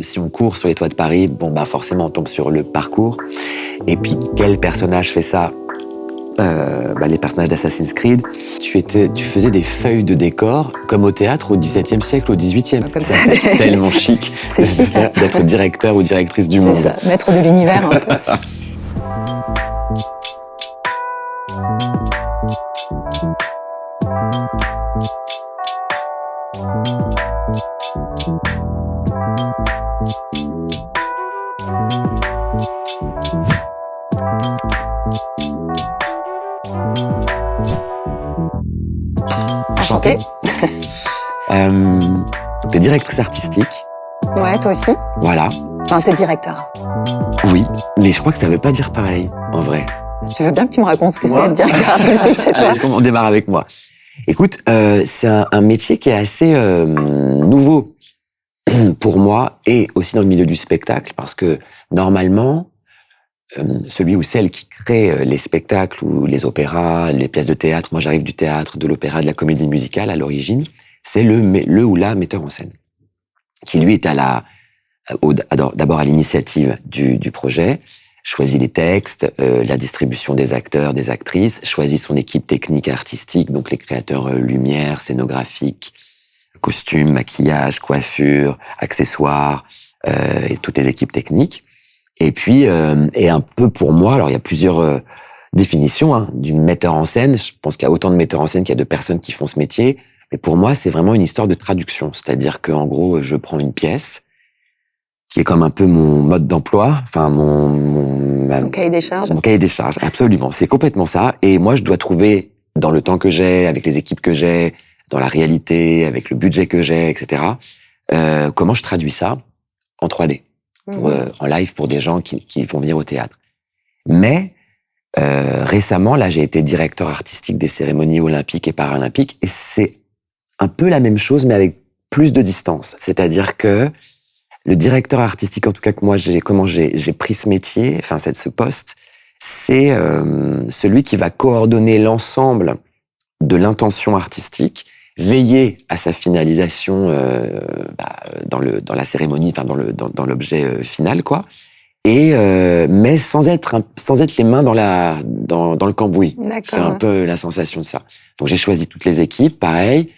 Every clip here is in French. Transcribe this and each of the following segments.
Si on court sur les toits de Paris, forcément on tombe sur le parcours. Et puis quel personnage fait ça ? Les personnages d'Assassin's Creed. Tu faisais des feuilles de décor comme au théâtre au XVIIe siècle, au XVIIIe. C'est tellement chic d'être directeur ou directrice du monde. Ça, maître de l'univers un peu. Enchantée. T'es directrice artistique. Ouais, toi aussi. Voilà. Enfin, t'es directeur. Oui, mais je crois que ça veut pas dire pareil, en vrai. Tu veux bien que tu me racontes ce que c'est être directeur artistique chez toi ? Allez, on démarre avec moi. Écoute, c'est un métier qui est assez nouveau pour moi et aussi dans le milieu du spectacle parce que normalement, celui ou celle qui crée les spectacles ou les opéras, les pièces de théâtre, moi j'arrive du théâtre, de l'opéra, de la comédie musicale à l'origine, c'est le ou la metteur en scène qui lui est d'abord à l'initiative du projet, choisit les textes, la distribution des acteurs, des actrices, choisit son équipe technique et artistique, donc les créateurs lumière, scénographiques, costumes, maquillage, coiffure, accessoires, et toutes les équipes techniques. Et puis, et un peu pour moi, alors il y a plusieurs définitions du metteur en scène. Je pense qu'il y a autant de metteurs en scène qu'il y a de personnes qui font ce métier. Mais pour moi, c'est vraiment une histoire de traduction. C'est-à-dire qu'en gros, je prends une pièce qui est comme un peu mon mode d'emploi, enfin mon cahier des charges. Mon cahier des charges, absolument. C'est complètement ça. Et moi, je dois trouver, dans le temps que j'ai, avec les équipes que j'ai, dans la réalité, avec le budget que j'ai, etc., comment je traduis ça en 3D, en live pour des gens qui vont venir au théâtre. Mais récemment, là, j'ai été directeur artistique des cérémonies olympiques et paralympiques, et c'est un peu la même chose, mais avec plus de distance. C'est-à-dire que le directeur artistique, en tout cas que moi, comment j'ai pris ce métier, enfin ce poste, c'est celui qui va coordonner l'ensemble de l'intention artistique, veiller à sa finalisation dans la cérémonie, enfin dans l'objet final, quoi. Et mais sans être les mains dans le cambouis. D'accord. C'est un peu la sensation de ça. Donc j'ai choisi toutes les équipes, pareil.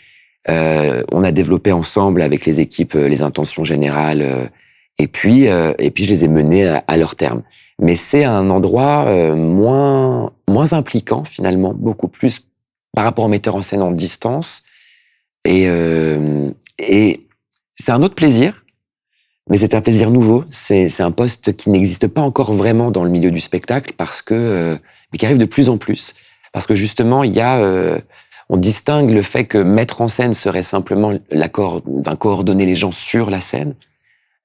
On a développé ensemble avec les équipes les intentions générales et puis je les ai menées à leur terme. Mais c'est un endroit moins impliquant finalement, beaucoup plus par rapport au metteur en scène en distance et c'est un autre plaisir, mais c'est un plaisir nouveau. C'est un poste qui n'existe pas encore vraiment dans le milieu du spectacle parce que mais qui arrive de plus en plus parce que justement il y a on distingue le fait que mettre en scène serait simplement l'accord d'un coordonner les gens sur la scène,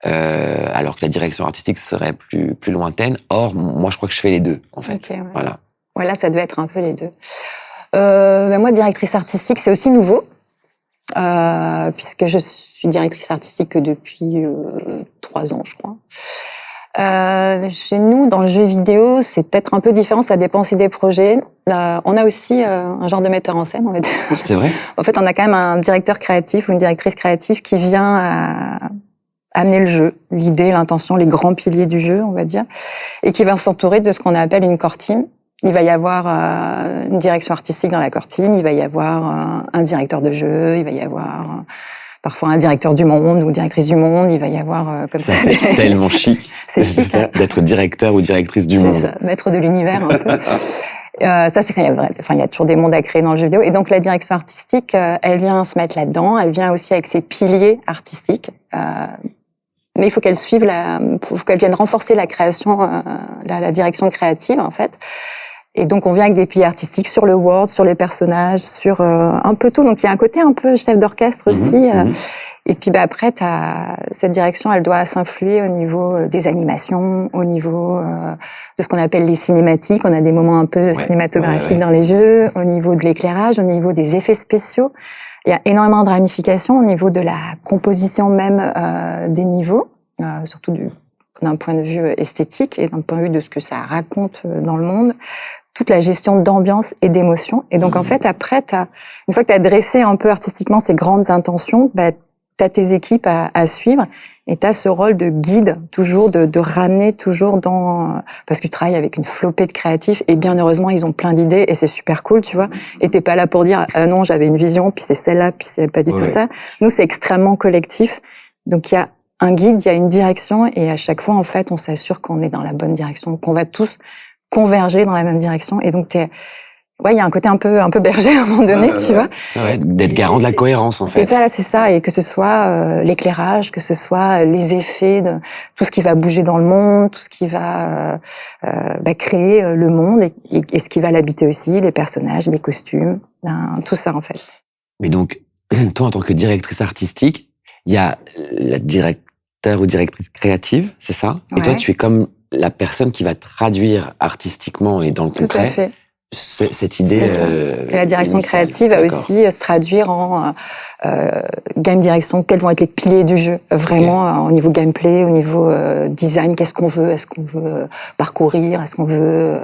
alors que la direction artistique serait plus lointaine. Or, moi, je crois que je fais les deux, en fait. Okay, ouais. Voilà. Ouais, là, ça devait être un peu les deux. Moi, directrice artistique, c'est aussi nouveau, puisque je suis directrice artistique que depuis 3 ans, je crois. Chez nous, dans le jeu vidéo, c'est peut-être un peu différent, ça dépend aussi des projets. On a aussi un genre de metteur en scène, on va dire. C'est vrai ? En fait, on a quand même un directeur créatif ou une directrice créative qui vient amener le jeu, l'idée, l'intention, les grands piliers du jeu, on va dire, et qui va s'entourer de ce qu'on appelle une core team. Il va y avoir une direction artistique dans la core team, il va y avoir un directeur de jeu, il va y avoir parfois un directeur du monde ou directrice du monde, il va y avoir comme ça. C'est tellement chic, d'être directeur ou directrice du monde. C'est ça, maître de l'univers un peu. Ça, c'est quand il y a toujours des mondes à créer dans le jeu vidéo. Et donc, la direction artistique, elle vient se mettre là-dedans. Elle vient aussi avec ses piliers artistiques. Mais il faut qu'elle suive faut qu'elle vienne renforcer la création, la direction créative, en fait. Et donc, on vient avec des piliers artistiques sur le world, sur les personnages, sur un peu tout. Donc, il y a un côté un peu chef d'orchestre aussi. Et puis, après, cette direction, elle doit s'influer au niveau des animations, au niveau de ce qu'on appelle les cinématiques. On a des moments un peu cinématographiques dans les jeux, au niveau de l'éclairage, au niveau des effets spéciaux. Il y a énormément de ramifications au niveau de la composition même des niveaux, surtout d'un point de vue esthétique et d'un point de vue de ce que ça raconte dans le monde. Toute la gestion d'ambiance et d'émotion. Et donc, en fait, après, une fois que tu as dressé un peu artistiquement ces grandes intentions, t'as tes équipes à suivre. Et t'as ce rôle de guide, toujours de ramener toujours dans, parce que tu travailles avec une flopée de créatifs et bien heureusement ils ont plein d'idées et c'est super cool, tu vois. Et t'es pas là pour dire non j'avais une vision puis c'est celle-là puis c'est pas du tout ça. Nous c'est extrêmement collectif, donc il y a un guide, il y a une direction et à chaque fois en fait on s'assure qu'on est dans la bonne direction, qu'on va tous converger dans la même direction et donc il y a un côté un peu berger à un moment donné, tu vois. Ouais, d'être garant de la cohérence, en fait. C'est ça. Et que ce soit l'éclairage, que ce soit les effets, tout ce qui va bouger dans le monde, tout ce qui va créer le monde et ce qui va l'habiter aussi, les personnages, les costumes, tout ça, en fait. Mais donc, toi, en tant que directrice artistique, il y a la directeur ou directrice créative, c'est ça? Ouais. Et toi, tu es comme la personne qui va traduire artistiquement et dans le concret. Tout à fait. Cette idée. Et la direction créative va aussi se traduire en game direction. Quels vont être les piliers du jeu, vraiment au niveau gameplay, au niveau design. Qu'est-ce qu'on veut? Est-ce qu'on veut parcourir? Est-ce qu'on veut,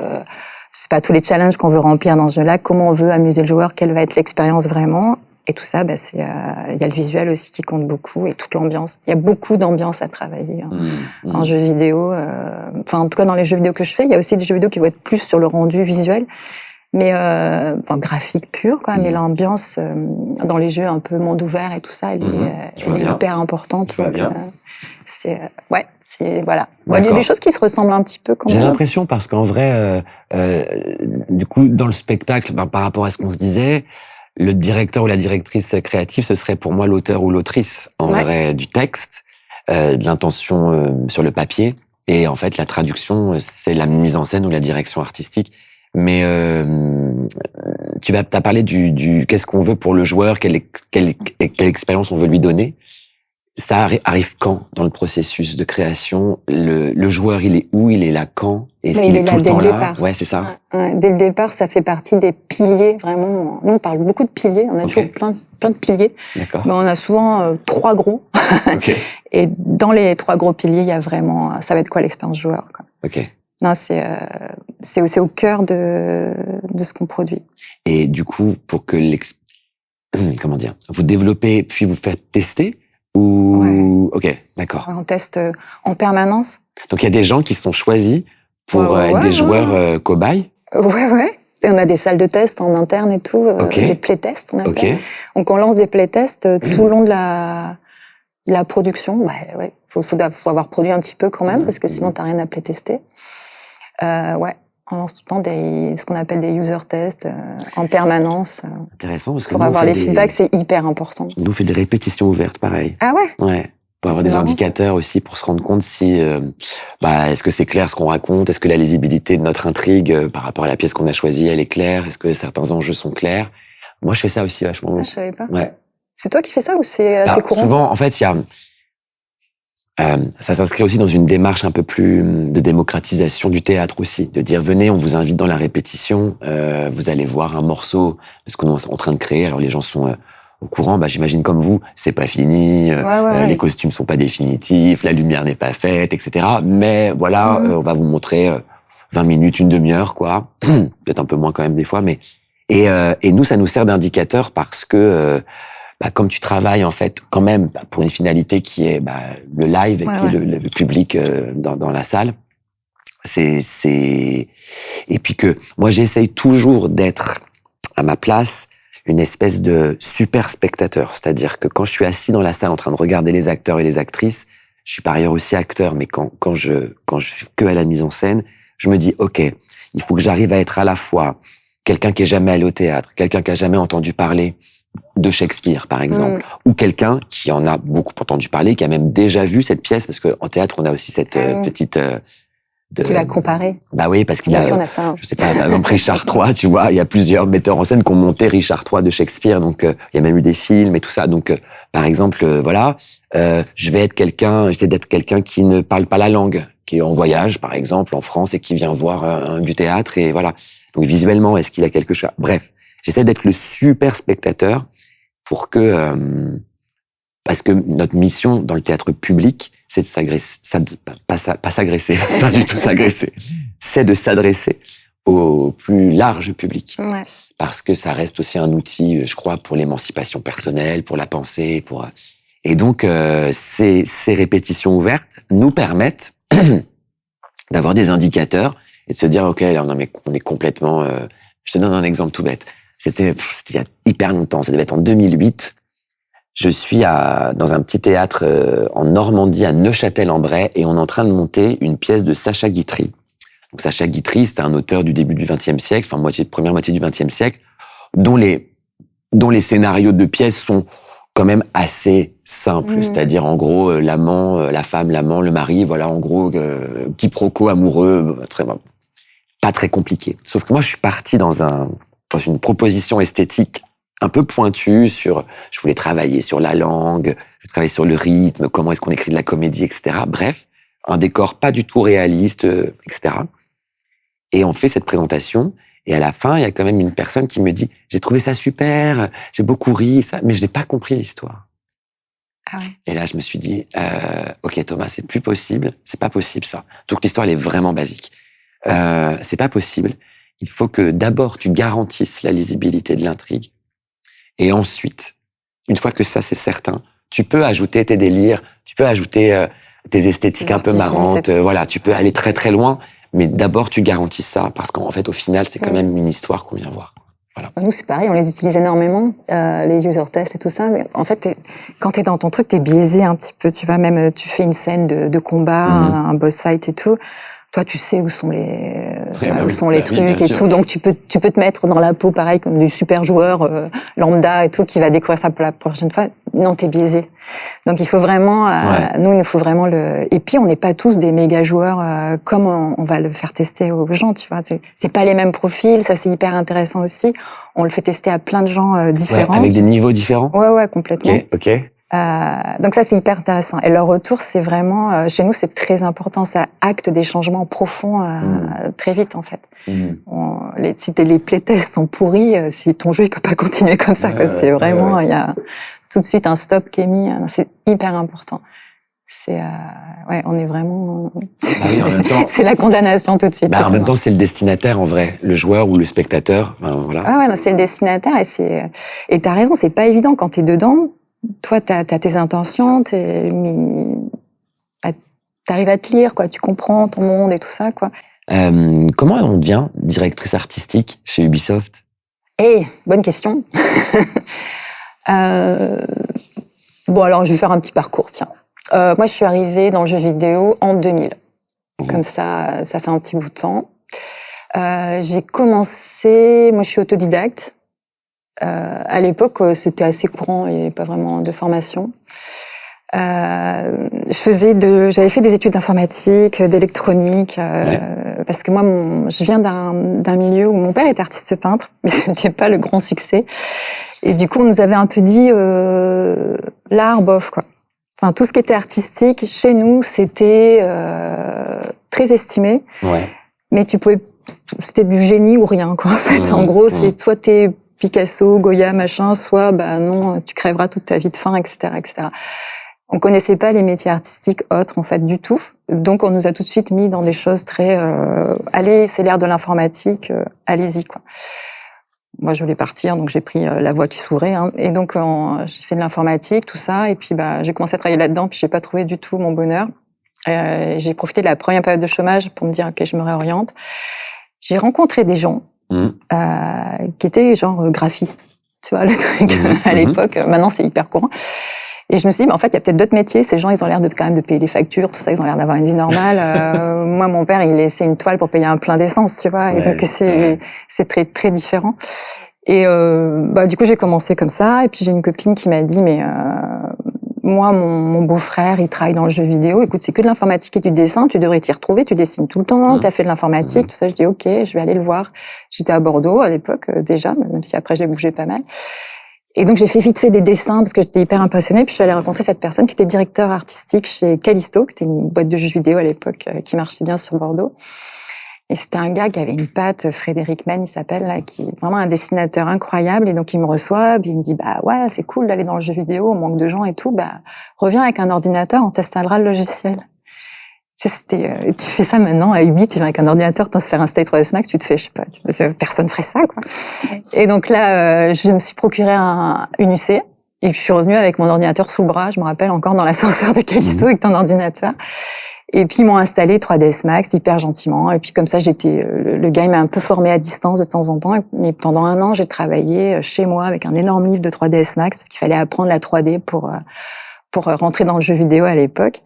je sais pas, tous les challenges qu'on veut remplir dans ce jeu-là? Comment on veut amuser le joueur? Quelle va être l'expérience vraiment? Et tout ça, c'est il y a le visuel aussi qui compte beaucoup et toute l'ambiance. Il y a beaucoup d'ambiance à travailler en jeu vidéo. Enfin, en tout cas, dans les jeux vidéo que je fais, il y a aussi des jeux vidéo qui vont être plus sur le rendu visuel, mais graphique pur, quoi. Mais l'ambiance dans les jeux un peu monde ouvert et tout ça, elle est hyper importante. Donc, voilà. Il y a des choses qui se ressemblent un petit peu quand même. J'ai l'impression parce qu'en vrai, du coup, dans le spectacle, par rapport à ce qu'on se disait. Le directeur ou la directrice créative, ce serait pour moi l'auteur ou l'autrice en vrai du texte, de l'intention sur le papier. Et en fait, la traduction, c'est la mise en scène ou la direction artistique. Mais t'as parlé du qu'est-ce qu'on veut pour le joueur, quelle expérience on veut lui donner. Ça arrive quand dans le processus de création? Le joueur, il est où? Il est là quand? Est-ce qu'il est tout le temps là? Ouais, c'est ça. Dès le départ, ça fait partie des piliers, vraiment. Nous, on parle beaucoup de piliers. On a toujours plein de piliers. D'accord. Mais on a souvent 3 gros. Et dans les 3 gros piliers, il y a vraiment, ça va être quoi l'expérience joueur, quoi. Non, c'est au cœur de ce qu'on produit. Et du coup, pour que comment dire, vous développez puis vous faites tester? Ou d'accord. On teste en permanence. Donc il y a des gens qui sont choisis pour être des joueurs cobayes. Ouais. Et on a des salles de test en interne et tout, des playtests. Donc on lance des playtests tout le long de la production. Faut avoir produit un petit peu quand même parce que sinon t'as rien à playtester. On lance tout le temps ce qu'on appelle des user tests en permanence. Intéressant parce que pour avoir les feedbacks, c'est hyper important. Nous on fait des répétitions ouvertes, pareil. Ah ouais? Ouais. Pour avoir des indicateurs aussi pour se rendre compte si, est-ce que c'est clair ce qu'on raconte, est-ce que la lisibilité de notre intrigue par rapport à la pièce qu'on a choisie, elle est claire, est-ce que certains enjeux sont clairs. Moi je fais ça aussi vachement. Ah, je savais pas. Ouais. C'est toi qui fais ça ou c'est assez courant? Souvent, en fait, il y a ça s'inscrit aussi dans une démarche un peu plus de démocratisation du théâtre aussi, de dire venez, on vous invite dans la répétition, vous allez voir un morceau de ce qu'on est en train de créer. Alors les gens sont au courant, j'imagine comme vous, c'est pas fini, les costumes sont pas définitifs, la lumière n'est pas faite, etc. Mais voilà, on va vous montrer 20 minutes, une demi-heure, quoi. Peut-être un peu moins quand même des fois, mais et nous ça nous sert d'indicateur parce que comme tu travailles en fait quand même pour une finalité qui est le live et puis le public dans la salle, c'est et puis que moi j'essaye toujours d'être à ma place une espèce de super spectateur, c'est-à-dire que quand je suis assis dans la salle en train de regarder les acteurs et les actrices, je suis par ailleurs aussi acteur, mais quand je suis que à la mise en scène, je me dis ok, il faut que j'arrive à être à la fois quelqu'un qui est jamais allé au théâtre, quelqu'un qui a jamais entendu parler de Shakespeare, par exemple, ou quelqu'un qui en a beaucoup entendu parler, qui a même déjà vu cette pièce, parce que en théâtre, on a aussi cette petite... qui va comparer. Oui, parce qu'il a, je sais pas, par exemple, Richard III, tu vois, il y a plusieurs metteurs en scène qui ont monté Richard III de Shakespeare, donc il y a même eu des films et tout ça, donc par exemple, j'essaie d'être quelqu'un qui ne parle pas la langue, qui est en voyage, par exemple, en France, et qui vient voir du théâtre, et voilà. Donc visuellement, est-ce qu'il a quelque chose? Bref. J'essaie d'être le super spectateur pour que parce que notre mission dans le théâtre public, c'est de s'agresser, pas s'agresser, pas du tout s'agresser, c'est de s'adresser au plus large public. Parce que ça reste aussi un outil, je crois, pour l'émancipation personnelle, pour la pensée, Et donc, ces répétitions ouvertes nous permettent d'avoir des indicateurs et de se dire, OK, là, non, mais on est complètement... je te donne un exemple tout bête. C'était il y a hyper longtemps, ça devait être en 2008. Je suis dans un petit théâtre en Normandie, à Neuchâtel-en-Bray, et on est en train de monter une pièce de Sacha Guitry. Donc Sacha Guitry, c'était un auteur du début du XXe siècle, enfin première moitié du XXe siècle, dont les scénarios de pièces sont quand même assez simples. C'est-à-dire, en gros, l'amant, la femme, l'amant, le mari, voilà, en gros, quiproquo amoureux, pas très compliqué. Sauf que moi, je suis parti dans une proposition esthétique un peu pointue je voulais travailler sur la langue, je voulais travailler sur le rythme, comment est-ce qu'on écrit de la comédie, etc. Bref, un décor pas du tout réaliste, etc. Et on fait cette présentation, et à la fin, il y a quand même une personne qui me dit « J'ai trouvé ça super, j'ai beaucoup ri, mais je n'ai pas compris l'histoire. » Ah ouais. Et là, je me suis dit « Ok Thomas, c'est plus possible, c'est pas possible ça. » Donc l'histoire, elle est vraiment basique. C'est pas possible. Il faut que d'abord, tu garantisses la lisibilité de l'intrigue. Et ensuite, une fois que ça, c'est certain, tu peux ajouter tes délires, tu peux ajouter tes esthétiques un peu marrantes, voilà, tu peux aller très très loin, mais d'abord tu garantis ça, parce qu'en fait, au final, c'est quand même une histoire qu'on vient voir. Voilà. Nous, c'est pareil, on les utilise énormément, les user tests et tout ça, mais en fait, quand t'es dans ton truc, t'es biaisé un petit peu, tu fais une scène de combat, un boss fight et tout. Toi, tu sais où sont les trucs et tout, donc tu peux te mettre dans la peau, pareil, comme du super joueur lambda et tout, qui va découvrir ça pour la prochaine fois. Non, t'es biaisé. Donc il faut vraiment, nous, il nous faut vraiment et puis on n'est pas tous des méga joueurs comme on va le faire tester aux gens, tu vois. C'est pas les mêmes profils, ça c'est hyper intéressant aussi. On le fait tester à plein de gens différents. Ouais, avec des niveaux différents. Ouais, complètement. Ok. Donc ça c'est hyper intéressant. Et leur retour c'est vraiment, chez nous c'est très important, ça acte des changements profonds très vite en fait. Si les playtests sont pourris, si ton jeu il peut pas continuer comme ça, c'est vraiment, il y a tout de suite un stop qui est mis, c'est hyper important. On est vraiment, en même temps, c'est la condamnation tout de suite. En même temps c'est le destinataire en vrai, le joueur ou le spectateur, voilà. C'est le destinataire et t'as raison, c'est pas évident quand t'es dedans. Toi, t'as tes intentions, t'arrives à te lire, quoi. Tu comprends ton monde et tout ça, quoi. Comment on devient directrice artistique chez Ubisoft? Bonne question. Bon, alors, je vais faire un petit parcours, tiens. Moi, je suis arrivée dans le jeu vidéo en 2000. Comme ça fait un petit bout de temps. J'ai commencé, moi, je suis autodidacte. À l'époque, c'était assez courant, il n'y avait pas vraiment de formation. J'avais fait des études d'informatique, d'électronique, parce que moi, je viens d'un milieu où mon père était artiste peintre, mais c'était pas le grand succès. Et du coup, on nous avait un peu dit l'art, bof, quoi. Enfin, tout ce qui était artistique, chez nous, c'était très estimé. Ouais. Mais c'était du génie ou rien, quoi. En fait, en gros, c'est soit t'es Picasso, Goya, machin, soit non, tu crèveras toute ta vie de faim, etc., etc. On connaissait pas les métiers artistiques autres en fait du tout, donc on nous a tout de suite mis dans des choses très allez, c'est l'ère de l'informatique, allez-y quoi. Moi je voulais partir, donc j'ai pris la voie qui s'ouvrait, et donc j'ai fait de l'informatique, tout ça, et puis j'ai commencé à travailler là-dedans, puis j'ai pas trouvé du tout mon bonheur. J'ai profité de la première période de chômage pour me dire ok, je me réoriente. J'ai rencontré des gens qui étaient genre graphistes, tu vois, le truc à l'époque. Maintenant, c'est hyper courant. Et je me suis dit, en fait, il y a peut-être d'autres métiers. Ces gens, ils ont l'air quand même de payer des factures, tout ça. Ils ont l'air d'avoir une vie normale. Moi, mon père, il laissait une toile pour payer un plein d'essence, tu vois. Et donc, c'est très, très différent. Et du coup, j'ai commencé comme ça. Et puis, j'ai une copine qui m'a dit, mais moi, mon beau-frère, il travaille dans le jeu vidéo. Écoute, c'est que de l'informatique et du dessin. Tu devrais t'y retrouver. Tu dessines tout le temps. T'as fait de l'informatique, tout ça. Je dis, ok, je vais aller le voir. J'étais à Bordeaux à l'époque déjà, même si après j'ai bougé pas mal. Et donc j'ai fait vite fait des dessins parce que j'étais hyper impressionnée. Puis je suis allée rencontrer cette personne qui était directeur artistique chez Callisto, qui était une boîte de jeux vidéo à l'époque qui marchait bien sur Bordeaux. Et c'était un gars qui avait une patte, Frédéric Mann, il s'appelle, là, qui est vraiment un dessinateur incroyable. Et donc, il me reçoit, puis il me dit, ouais, c'est cool d'aller dans le jeu vidéo, on manque de gens et tout. Reviens avec un ordinateur, on t'instalera le logiciel. Tu fais ça maintenant à Ubi, tu viens avec un ordinateur, t'installes un State of Max, tu te fais, je sais pas, personne ferait ça, quoi. Et donc là, je me suis procuré une UC. Et je suis revenue avec mon ordinateur sous le bras, je me rappelle encore dans l'ascenseur de Callisto avec ton ordinateur. Et puis ils m'ont installé 3ds Max hyper gentiment. Et puis comme ça, le gars il m'a un peu formé à distance de temps en temps. Mais pendant 1 an, j'ai travaillé chez moi avec un énorme livre de 3ds Max parce qu'il fallait apprendre la 3D pour rentrer dans le jeu vidéo à l'époque.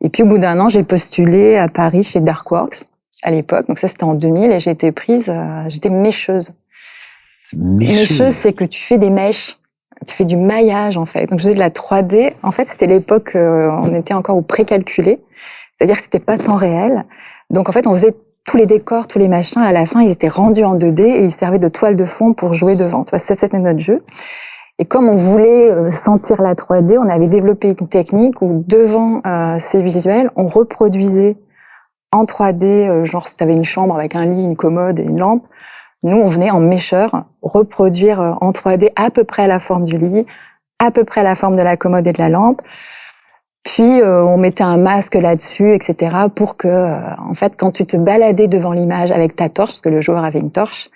Et puis au bout d'1 an, j'ai postulé à Paris chez Darkworks à l'époque. Donc ça c'était en 2000 et j'ai été prise. J'étais mècheuse. Mècheuse, c'est que tu fais des mèches. Tu fais du maillage en fait. Donc je faisais de la 3D. En fait, c'était l'époque on était encore au précalculé. C'est-à-dire que c'était pas temps réel. Donc en fait, on faisait tous les décors, tous les machins. À la fin, ils étaient rendus en 2D et ils servaient de toile de fond pour jouer devant. Tu vois, ça c'était notre jeu. Et comme on voulait sentir la 3D, on avait développé une technique où devant ces visuels, on reproduisait en 3D, genre si tu avais une chambre avec un lit, une commode et une lampe, nous on venait en mécheur reproduire en 3D à peu près la forme du lit, à peu près la forme de la commode et de la lampe. Puis on mettait un masque là-dessus, etc. pour que, en fait, quand tu te baladais devant l'image avec ta torche, parce que le joueur avait une torche,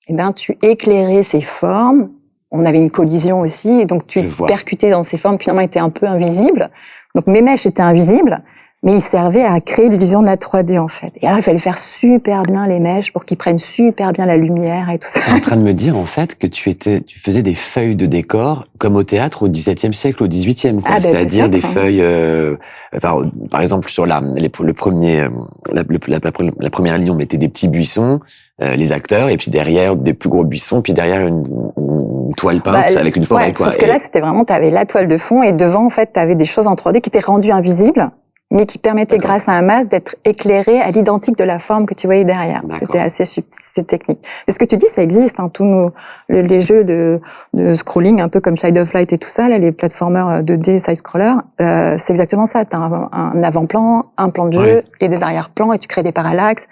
eh ben tu éclairais ces formes. On avait une collision aussi, et donc tu percutais dans ces formes qui finalement étaient un peu invisibles. Donc mes mèches étaient invisibles, mais ils servaient à créer l'illusion de la 3D en fait. Et alors il fallait faire super bien les mèches pour qu'ils prennent super bien la lumière et tout ça. Tu es en train de me dire en fait que tu faisais des feuilles de décor comme au théâtre au XVIIe siècle, au XVIIIe, quoi. C'est-à-dire des feuilles. Enfin, par exemple sur la première ligne, on mettait des petits buissons, les acteurs, et puis derrière des plus gros buissons, puis derrière une toile peinte avec une forêt, quoi. Sauf que là, c'était vraiment, t'avais la toile de fond et devant, en fait, t'avais des choses en 3D qui étaient rendues invisibles, mais qui permettaient, grâce à un masque, d'être éclairées à l'identique de la forme que tu voyais derrière. C'était assez subtil, c'était technique. Et ce que tu dis, ça existe, hein, tous les jeux de scrolling, un peu comme Child of Light et tout ça, là, les platformers 2D, side-scroller, c'est exactement ça. T'as un avant-plan, un plan de jeu et des arrière-plans et tu crées des parallaxes.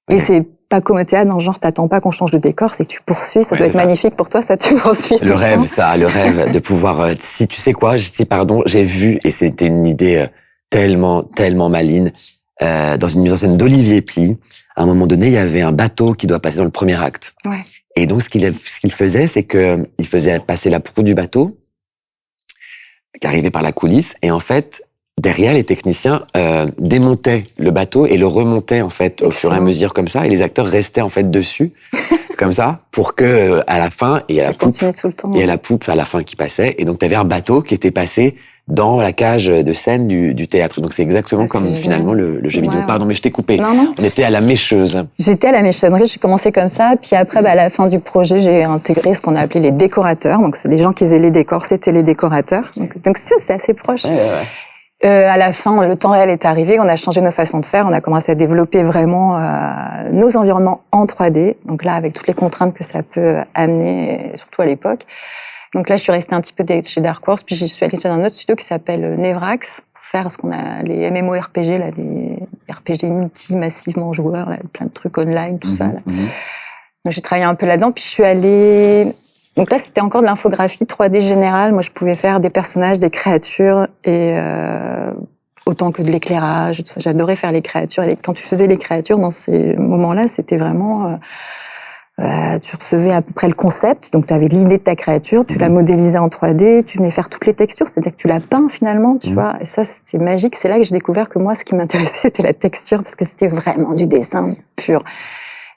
Et c'est pas comme au théâtre, dans le genre, t'attends pas qu'on change de décor, c'est que tu poursuis, ça doit être magnifique pour toi, ça tu poursuis. Le rêve, le rêve de pouvoir, si tu sais quoi, j'ai vu, et c'était une idée tellement maligne, dans une mise en scène d'Olivier Pli, à un moment donné, il y avait un bateau qui doit passer dans le premier acte. Ouais. Et donc, ce qu'il faisait, c'est que il faisait passer la proue du bateau, qui arrivait par la coulisse, et en fait, derrière, les techniciens démontaient le bateau et le remontaient en fait au fur et à mesure comme ça, et les acteurs restaient en fait dessus comme ça pour que à la fin il y a la poupe à la fin qui passait, et donc tu avais un bateau qui était passé dans la cage de scène du théâtre. Donc c'est exactement comme finalement le jeu vidéo. Pardon, mais je t'ai coupé. Non. On était à la mécheuse. J'étais à la méchonnerie, j'ai commencé comme ça, puis après à la fin du projet, j'ai intégré ce qu'on a appelé les décorateurs. Donc c'est les gens qui faisaient les décors, c'était les décorateurs. Donc c'est assez proche. À la fin, le temps réel est arrivé, on a changé nos façons de faire, on a commencé à développer vraiment nos environnements en 3D. Donc là, avec toutes les contraintes que ça peut amener, surtout à l'époque. Donc là, je suis restée un petit peu chez Darkworks, puis je suis allée sur un autre studio qui s'appelle Nevrax, pour faire ce qu'on a, les MMORPG, là, des RPG multi-massivement joueurs, là, plein de trucs online, tout ça. Là. Donc j'ai travaillé un peu là-dedans, puis je suis allée... Donc là, c'était encore de l'infographie 3D générale. Moi, je pouvais faire des personnages, des créatures, et autant que de l'éclairage, tout ça. J'adorais faire les créatures. Et quand tu faisais les créatures, dans ces moments-là, c'était vraiment... tu recevais à peu près le concept, donc tu avais l'idée de ta créature, tu la modélisais en 3D, tu venais faire toutes les textures, c'est-à-dire que tu la peins finalement, tu vois. Et ça, c'était magique. C'est là que j'ai découvert que moi, ce qui m'intéressait, c'était la texture, parce que c'était vraiment du dessin pur.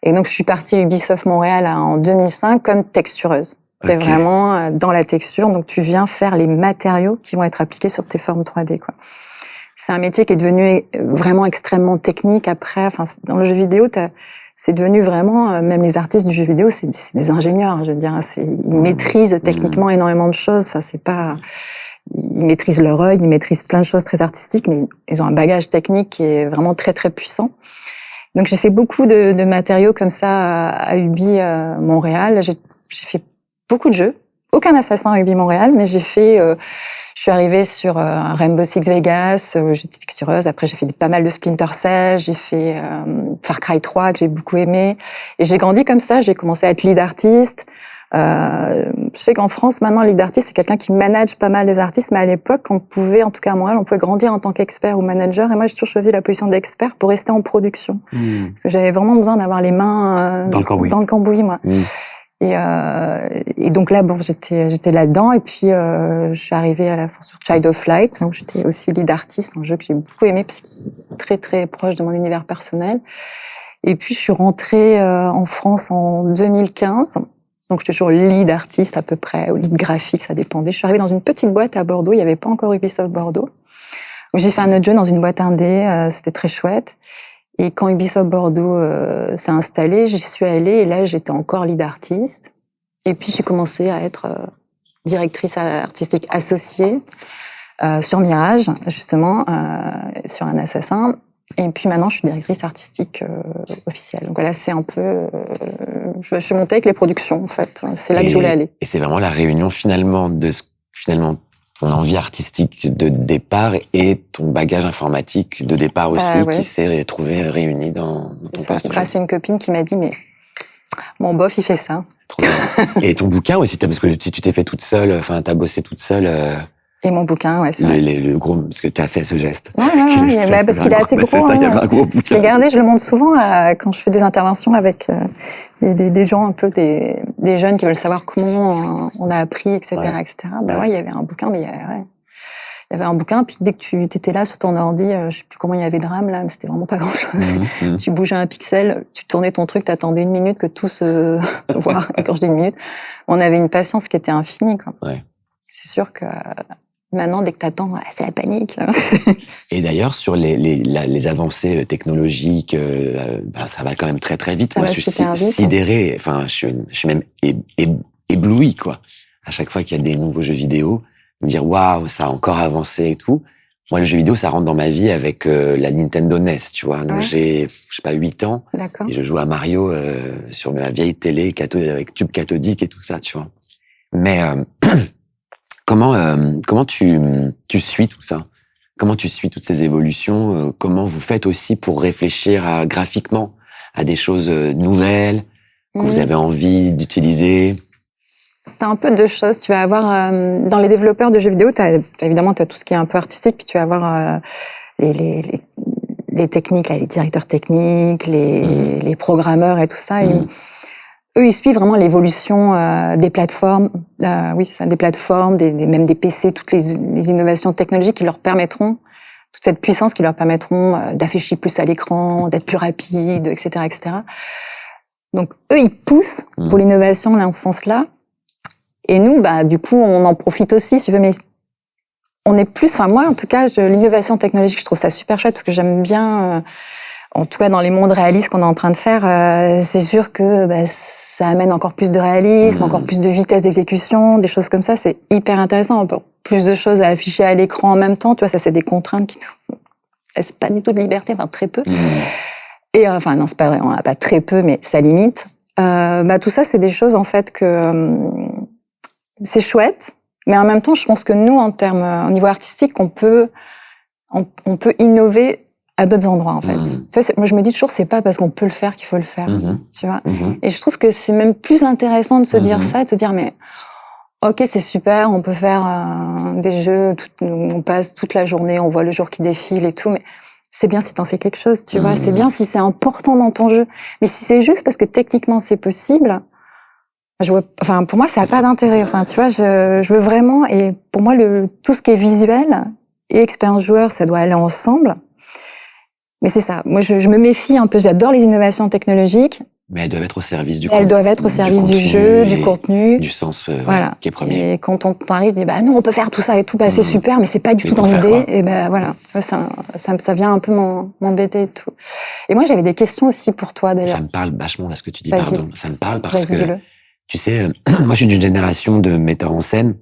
Et donc, je suis partie à Ubisoft Montréal en 2005 comme textureuse. C'est vraiment dans la texture, donc tu viens faire les matériaux qui vont être appliqués sur tes formes 3D, quoi. C'est un métier qui est devenu vraiment extrêmement technique après. Enfin, dans le jeu vidéo, c'est devenu vraiment, même les artistes du jeu vidéo, c'est des ingénieurs, je veux dire. Ils maîtrisent techniquement énormément de choses. Enfin, c'est pas, ils maîtrisent leur œil, ils maîtrisent plein de choses très artistiques, mais ils ont un bagage technique qui est vraiment très très puissant. Donc j'ai fait beaucoup de matériaux comme ça à Ubi Montréal. J'ai fait beaucoup de jeux. Aucun assassin à Ubi Montréal, mais j'ai fait... je suis arrivée sur Rainbow Six Vegas, j'étais textureuse. Après, j'ai fait pas mal de Splinter Cell, j'ai fait Far Cry 3, que j'ai beaucoup aimé. Et j'ai grandi comme ça, j'ai commencé à être lead artiste. Je sais qu'en France, maintenant, lead artiste, c'est quelqu'un qui manage pas mal des artistes, mais à l'époque, on pouvait, en tout cas à Montréal, on pouvait grandir en tant qu'expert ou manager. Et moi, j'ai toujours choisi la position d'expert pour rester en production. Parce que j'avais vraiment besoin d'avoir les mains dans le cambouis, moi. Et donc là, bon, j'étais là-dedans. Et puis, je suis arrivée à la fin sur Child of Light, où j'étais aussi lead artiste, un jeu que j'ai beaucoup aimé parce qu'il est très, très proche de mon univers personnel. Et puis, je suis rentrée en France en 2015. Donc, j'étais toujours lead artiste à peu près, ou lead graphique, ça dépendait. Je suis arrivée dans une petite boîte à Bordeaux. Il n'y avait pas encore Ubisoft Bordeaux. Donc, j'ai fait un autre jeu dans une boîte indé. C'était très chouette. Et quand Ubisoft Bordeaux s'est installé, j'y suis allée. Et là, j'étais encore lead artiste. Et puis, j'ai commencé à être directrice artistique associée sur Mirage, justement, sur un assassin. Et puis maintenant, je suis directrice artistique officielle. Donc voilà, c'est un peu... je suis montée avec les productions, en fait. C'est là que je voulais aller. Et c'est vraiment la réunion, finalement, de ton envie artistique de départ et ton bagage informatique de départ aussi, qui s'est trouvé réuni dans ton poste. Grâce à une copine qui m'a dit, mais mon bof, il fait ça. C'est trop bien. Et ton bouquin aussi, parce que tu t'es fait toute seule, enfin, t'as bossé toute seule... Et mon bouquin, ouais, c'est vrai. Le gros, parce que tu as fait ce geste. Ouais, parce qu'il est assez gros. C'est ça, il y avait un gros bouquin. Je l'ai gardé, je le montre souvent quand je fais des interventions avec des gens un peu, des jeunes qui veulent savoir comment on a appris, etc., etc. Bah ouais, il y avait un bouquin, mais il y avait un bouquin, puis dès que tu étais là sur ton ordi, je sais plus comment il y avait de RAM là, mais c'était vraiment pas grand chose. Tu bougeais un pixel, tu tournais ton truc, t'attendais une minute que tout se voit. Quand je dis une minute, on avait une patience qui était infinie, quoi. Ouais. C'est sûr que maintenant, dès que t'attends, c'est la panique, là. Et d'ailleurs, sur les avancées technologiques, ça va quand même très très vite. Ça Moi, va je suis super vite, sidéré. Enfin, je suis même ébloui, quoi. À chaque fois qu'il y a des nouveaux jeux vidéo, me dire waouh, ça a encore avancé et tout. Moi, le jeu vidéo, ça rentre dans ma vie avec la Nintendo NES, tu vois. Donc j'ai, je sais pas, 8 ans. D'accord. Et je joue à Mario sur ma vieille télé avec tube cathodique et tout ça, tu vois. Mais comment tu suis tout ça? Comment tu suis toutes ces évolutions? Comment vous faites aussi pour réfléchir graphiquement à des choses nouvelles que vous avez envie d'utiliser? T'as un peu deux choses. Tu vas avoir dans les développeurs de jeux vidéo, évidemment t'as tout ce qui est un peu artistique, puis tu vas avoir les techniques, là, les directeurs techniques, les programmeurs et tout ça. Eux, ils suivent vraiment l'évolution des plateformes. Oui, c'est ça, des plateformes, même des PC, toutes les innovations technologiques qui leur permettront, toute cette puissance qui leur permettront d'afficher plus à l'écran, d'être plus rapide, etc., etc. Donc, eux, ils poussent pour l'innovation dans ce sens-là. Et nous, du coup, on en profite aussi, si tu veux, mais on est plus, enfin, moi, en tout cas, l'innovation technologique, je trouve ça super chouette parce que j'aime bien, en tout cas, dans les mondes réalistes qu'on est en train de faire, c'est sûr que, ça amène encore plus de réalisme, encore plus de vitesse d'exécution, des choses comme ça, c'est hyper intéressant. Encore plus de choses à afficher à l'écran en même temps, tu vois, ça, c'est des contraintes qui nous laissent pas du tout de liberté, enfin, très peu. Et, enfin, non, c'est pas vrai, on a pas très peu, mais ça limite. Tout ça, c'est des choses, en fait, que, c'est chouette, mais en même temps, je pense que nous, au niveau artistique, on peut innover à d'autres endroits, en fait. Tu vois, moi, je me dis toujours, c'est pas parce qu'on peut le faire qu'il faut le faire, tu vois. Et je trouve que c'est même plus intéressant de se dire ça, et de se dire, mais, ok, c'est super, on peut faire des jeux, on passe toute la journée, on voit le jour qui défile et tout, mais c'est bien si t'en fais quelque chose, tu vois. C'est bien si c'est important dans ton jeu. Mais si c'est juste parce que techniquement c'est possible, pour moi, ça n'a pas d'intérêt. Enfin, tu vois, je veux vraiment, et pour moi, tout ce qui est visuel et expérience joueur, ça doit aller ensemble. Mais c'est ça. Moi, je me méfie un peu. J'adore les innovations technologiques. Mais elles doivent être au service du Elles doivent être au service du jeu, du contenu. Du sens voilà. Qui est premier. Et quand on t'arrive, dit, nous, on peut faire tout ça et tout, c'est super, mais c'est pas du tout dans l'idée. Et voilà. Ça vient un peu m'embêter et tout. Et moi, j'avais des questions aussi pour toi, d'ailleurs. Ça me parle vachement, là, ce que tu dis, Vas-y. pardon. Ça me parle parce que, dis-le. Tu sais, moi, je suis d'une génération de metteurs en scène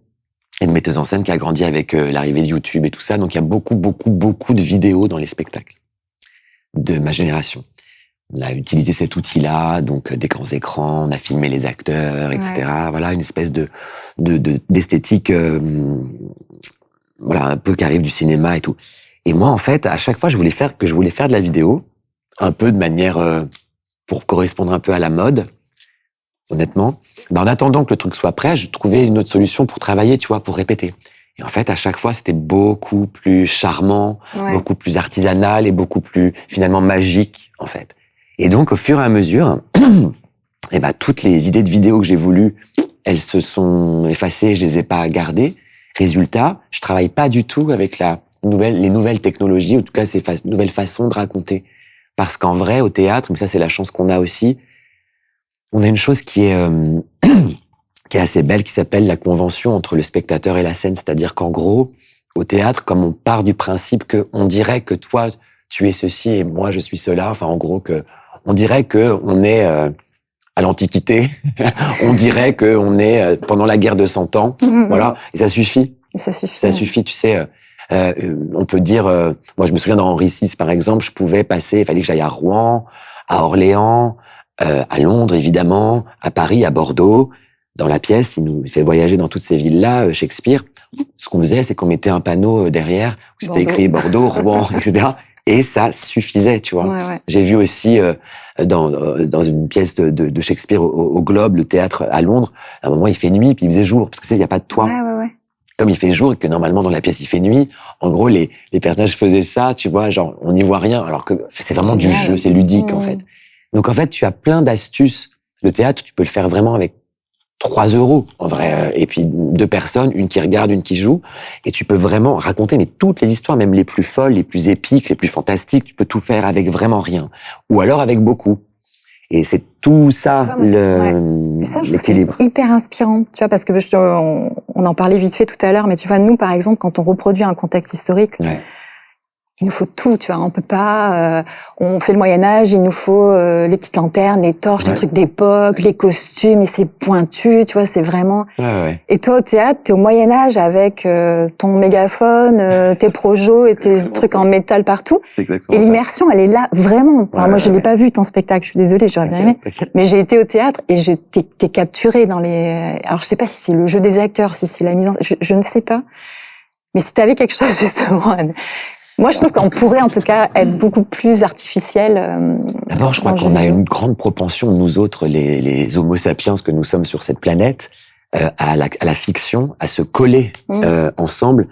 et de metteuses en scène qui a grandi avec l'arrivée de YouTube et tout ça. Donc, il y a beaucoup de vidéos dans les spectacles de ma génération. On a utilisé cet outil-là, donc des grands écrans, on a filmé les acteurs, etc. Ouais. Voilà, une espèce d'esthétique, voilà, un peu qui arrive du cinéma et tout. Et moi, en fait, à chaque fois, je voulais faire de la vidéo, un peu de manière pour correspondre un peu à la mode. Honnêtement, en attendant que le truc soit prêt, je trouvais une autre solution pour travailler, tu vois, pour répéter. Et en fait, à chaque fois, c'était beaucoup plus charmant, beaucoup plus artisanal et beaucoup plus, finalement, magique, en fait. Et donc, au fur et à mesure, et ben toutes les idées de vidéos que j'ai voulu, elles se sont effacées, je les ai pas gardées. Résultat, je travaille pas du tout avec les nouvelles technologies, en tout cas ces nouvelles façons de raconter. Parce qu'en vrai, au théâtre, mais ça c'est la chance qu'on a aussi, on a une chose qui est qui est assez belle, qui s'appelle la convention entre le spectateur et la scène. C'est-à-dire qu'en gros, au théâtre, comme on part du principe que on dirait que toi tu es ceci et moi je suis cela, enfin en gros que on dirait que on est à l'Antiquité, on dirait que on est pendant la guerre de 100 ans, voilà, et ça suffit. Ça suffit. Ça suffit, tu sais. On peut dire, moi je me souviens dans Henri VI par exemple, je pouvais passer, il fallait que j'aille à Rouen, à Orléans, à Londres évidemment, à Paris, à Bordeaux. Dans la pièce, il nous fait voyager dans toutes ces villes-là, Shakespeare. Ce qu'on faisait, c'est qu'on mettait un panneau derrière où c'était écrit Bordeaux, Rouen, etc. Et ça suffisait, tu vois. Ouais. J'ai vu aussi dans une pièce de Shakespeare au Globe, le théâtre à Londres, à un moment il fait nuit puis il faisait jour parce que il y a pas de toit. Ouais. Comme il fait jour et que normalement dans la pièce il fait nuit, en gros les personnages faisaient ça, tu vois, genre on n'y voit rien alors que c'est vraiment du jeu, c'est ludique en fait. Donc en fait tu as plein d'astuces. Le théâtre tu peux le faire vraiment avec 3 € en vrai, et puis 2 personnes, une qui regarde, une qui joue, et tu peux vraiment raconter mais toutes les histoires, même les plus folles, les plus épiques, les plus fantastiques, tu peux tout faire avec vraiment rien, ou alors avec beaucoup. Et c'est tout ça l'équilibre. C'est hyper inspirant, tu vois, parce que on en parlait vite fait tout à l'heure, mais tu vois, nous par exemple, quand on reproduit un contexte historique, il nous faut tout, tu vois. On peut pas. On fait le Moyen Âge, il nous faut les petites lanternes, les torches, les trucs d'époque, les costumes, et c'est pointu, tu vois. C'est vraiment. Et toi, au théâtre, t'es au Moyen Âge avec ton mégaphone, tes projos et tes trucs en métal partout. C'est exactement et l'immersion, elle est là vraiment. Enfin, moi, je l'ai pas vu ton spectacle. Je suis désolée, j'aurais bien aimé. Mais j'ai été au théâtre et t'es capturé dans les. Alors, je sais pas si c'est le jeu des acteurs, si c'est la mise en. Je ne sais pas. Mais si t'avais quelque chose justement. Moi, je trouve qu'on pourrait, en tout cas, être beaucoup plus artificiel. D'abord, je crois qu'on a une grande propension, nous autres, les Homo sapiens que nous sommes sur cette planète, à la fiction, à se coller ensemble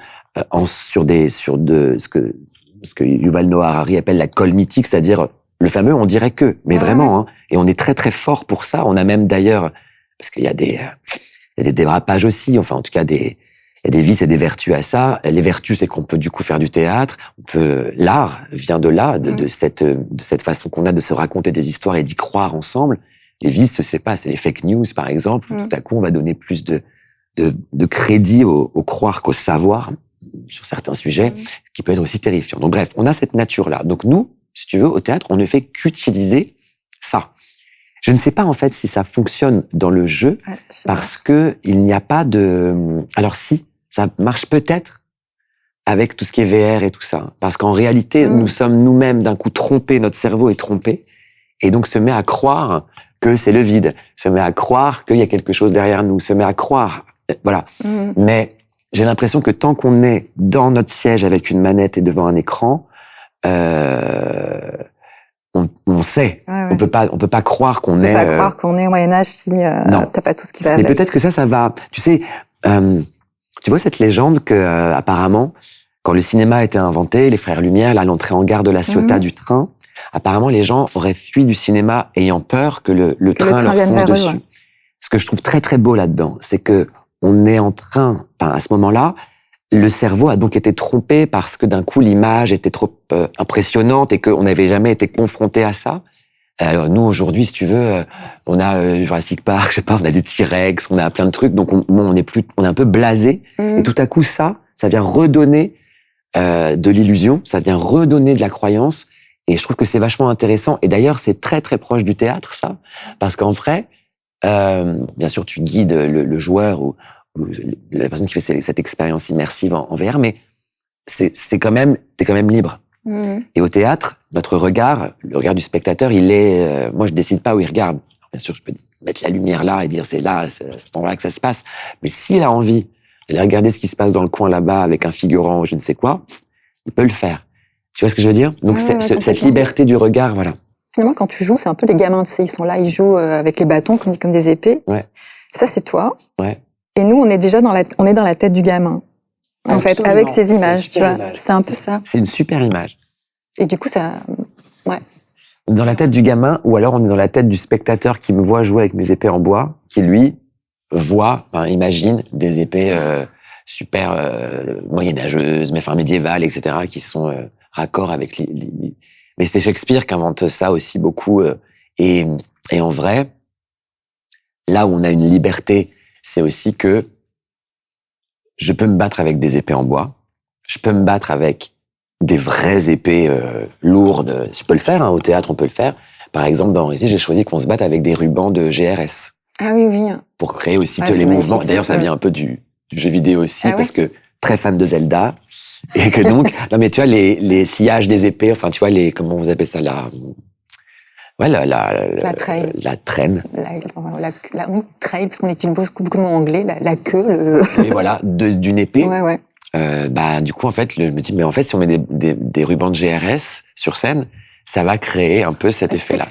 sur ce que Yuval Noah Harari appelle la colle mythique, c'est-à-dire le fameux on dirait que, mais vraiment, hein, et on est très très fort pour ça. On a même d'ailleurs, parce qu'il y a des dérapages aussi, enfin en tout cas il y a des vices et des vertus à ça. Les vertus, c'est qu'on peut du coup faire du théâtre. L'art vient de là, de cette façon qu'on a de se raconter des histoires et d'y croire ensemble. Les vices, je sais pas, c'est les fake news par exemple. Tout à coup, on va donner plus de crédit au croire qu'au savoir sur certains sujets, ce qui peut être aussi terrifiant. Donc bref, on a cette nature-là. Donc nous, si tu veux, au théâtre, on ne fait qu'utiliser ça. Je ne sais pas en fait si ça fonctionne dans le jeu parce que il n'y a pas de. Alors si. Ça marche peut-être avec tout ce qui est VR et tout ça. Parce qu'en réalité, nous sommes nous-mêmes d'un coup trompés, notre cerveau est trompé, et donc se met à croire que c'est le vide, se met à croire qu'il y a quelque chose derrière nous, se met à croire, voilà. Mais j'ai l'impression que tant qu'on est dans notre siège avec une manette et devant un écran, on sait. On peut pas croire qu'on est. On peut pas croire qu'on est au Moyen Âge si t'as pas tout ce qui va avec. Mais peut-être que ça va. Tu sais. Tu vois cette légende que apparemment, quand le cinéma a été inventé, les frères Lumière, là, l'entrée en gare de la Ciotat du train, apparemment les gens auraient fui du cinéma ayant peur que le train leur fonce dessus. Ce que je trouve très très beau là-dedans, c'est que on est en train, enfin à ce moment-là, le cerveau a donc été trompé parce que d'un coup l'image était trop impressionnante et qu'on n'avait jamais été confronté à ça. Alors nous aujourd'hui, si tu veux, on a Jurassic Park, je sais pas, on a des T-Rex, on a plein de trucs, donc on est un peu blasé. Et tout à coup ça vient redonner de l'illusion, ça vient redonner de la croyance. Et je trouve que c'est vachement intéressant. Et d'ailleurs, c'est très très proche du théâtre, ça, parce qu'en vrai, bien sûr, tu guides le joueur ou la personne qui fait cette expérience immersive en VR, mais t'es quand même libre. Et au théâtre, notre regard, le regard du spectateur, il est... moi, je décide pas où il regarde. Alors, bien sûr, je peux mettre la lumière là et dire c'est là, c'est à cet endroit-là que ça se passe. Mais s'il a envie d'aller regarder ce qui se passe dans le coin là-bas avec un figurant ou je ne sais quoi, il peut le faire. Tu vois ce que je veux dire? Donc, cette liberté du regard, voilà. Finalement, quand tu joues, c'est un peu les gamins, tu sais, ils sont là, ils jouent avec les bâtons comme des épées. Ça, c'est toi. Et nous, on est déjà dans la tête du gamin. En fait, avec ces images, tu vois. C'est un peu ça. C'est une super image. Et du coup, ça, dans la tête du gamin, ou alors on est dans la tête du spectateur qui me voit jouer avec mes épées en bois, qui lui imagine des épées super moyenâgeuses, mais médiévales, etc., qui sont raccord avec Mais c'est Shakespeare qui invente ça aussi beaucoup. Et en vrai, là où on a une liberté, c'est aussi que je peux me battre avec des épées en bois, je peux me battre avec des vraies épées lourdes. Je peux le faire, au théâtre, on peut le faire. Par exemple, dans Ici, j'ai choisi qu'on se batte avec des rubans de GRS. Ah oui, oui. Pour créer aussi les mouvements. D'ailleurs, ça vient un peu du jeu vidéo aussi, parce que très fan de Zelda. Et que donc, non mais tu vois, les sillages des épées, enfin, tu vois, comment vous appelez ça, la trail. La traîne. La trail, parce qu'on utilise beaucoup de mots anglais, la queue. Et voilà, d'une épée. Ouais. Du coup, en fait, je me dis, mais en fait, si on met des rubans de GRS sur scène, ça va créer un peu cet effet-là.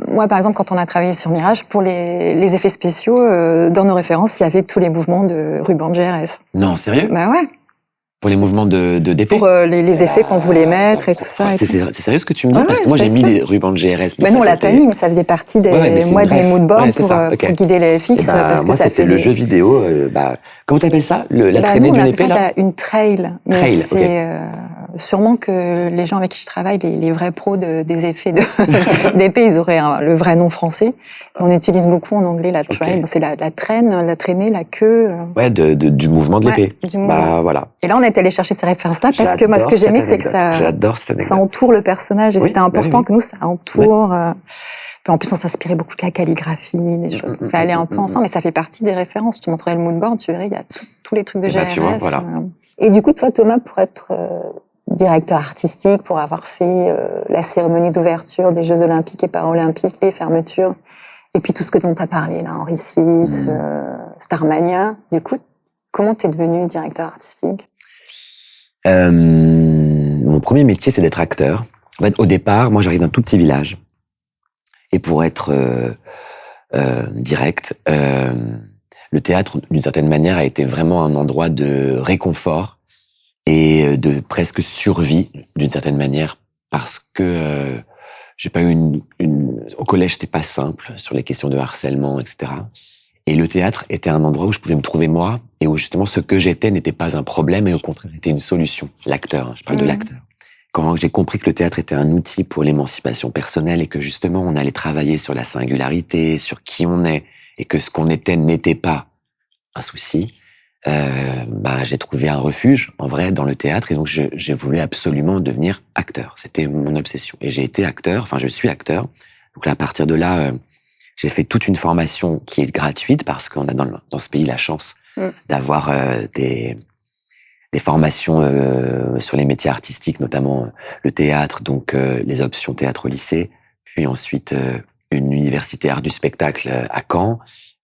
Moi, par exemple, quand on a travaillé sur Mirage, pour les effets spéciaux, dans nos références, il y avait tous les mouvements de rubans de GRS. Non, sérieux? Bah ouais. Pour les mouvements d'épée? Pour les effets qu'on voulait mettre et tout ça. C'est sérieux ce que tu me dis? Parce que moi, j'ai mis des rubans de GRS. Mais non, on l'a pas mis, mais ça faisait partie de mes moodboards pour guider les FX. Parce moi, que c'était le jeu vidéo. Comment t'appelles ça? La traînée d'une épée, là? Une trail. Trail, c'est sûrement que les gens avec qui je travaille, les vrais pros des effets d'épée, ils auraient le vrai nom français. On utilise beaucoup en anglais la trail. C'est la traîne, la traînée, la queue. Ouais, du mouvement de l'épée. Voilà. Et là, on est allé chercher ces références-là parce que moi, ce que j'aimais, c'est que ça entoure le personnage et c'était important que nous, ça entoure. Puis en plus, on s'inspirait beaucoup de la calligraphie, des choses. Ça allait un peu ensemble, mais ça fait partie des références. Tu montrais le moodboard, tu verrais, il y a tous les trucs de GRS. Tu vois, voilà. Et du coup, toi, Thomas, pour être directeur artistique, pour avoir fait la cérémonie d'ouverture des Jeux Olympiques et Paralympiques, les fermetures, et puis tout ce dont tu as parlé, là, Henri VI, Starmania, du coup, comment t'es devenu directeur artistique? Mon premier métier, c'est d'être acteur. En fait, au départ, moi, j'arrive d'un tout petit village. Et pour être direct, le théâtre, d'une certaine manière, a été vraiment un endroit de réconfort et de presque survie, d'une certaine manière, parce que j'ai pas eu au collège, c'était pas simple sur les questions de harcèlement, etc. Et le théâtre était un endroit où je pouvais me trouver moi et où justement ce que j'étais n'était pas un problème et au contraire était une solution. L'acteur, je parle de l'acteur. Quand j'ai compris que le théâtre était un outil pour l'émancipation personnelle et que justement on allait travailler sur la singularité, sur qui on est et que ce qu'on était n'était pas un souci, j'ai trouvé un refuge en vrai dans le théâtre et donc j'ai voulu absolument devenir acteur. C'était mon obsession et j'ai été acteur. Enfin, je suis acteur. Donc là, à partir de là. J'ai fait toute une formation qui est gratuite parce qu'on a dans ce pays la chance d'avoir des formations sur les métiers artistiques, notamment le théâtre, donc les options théâtre au lycée, puis ensuite une université art du spectacle à Caen,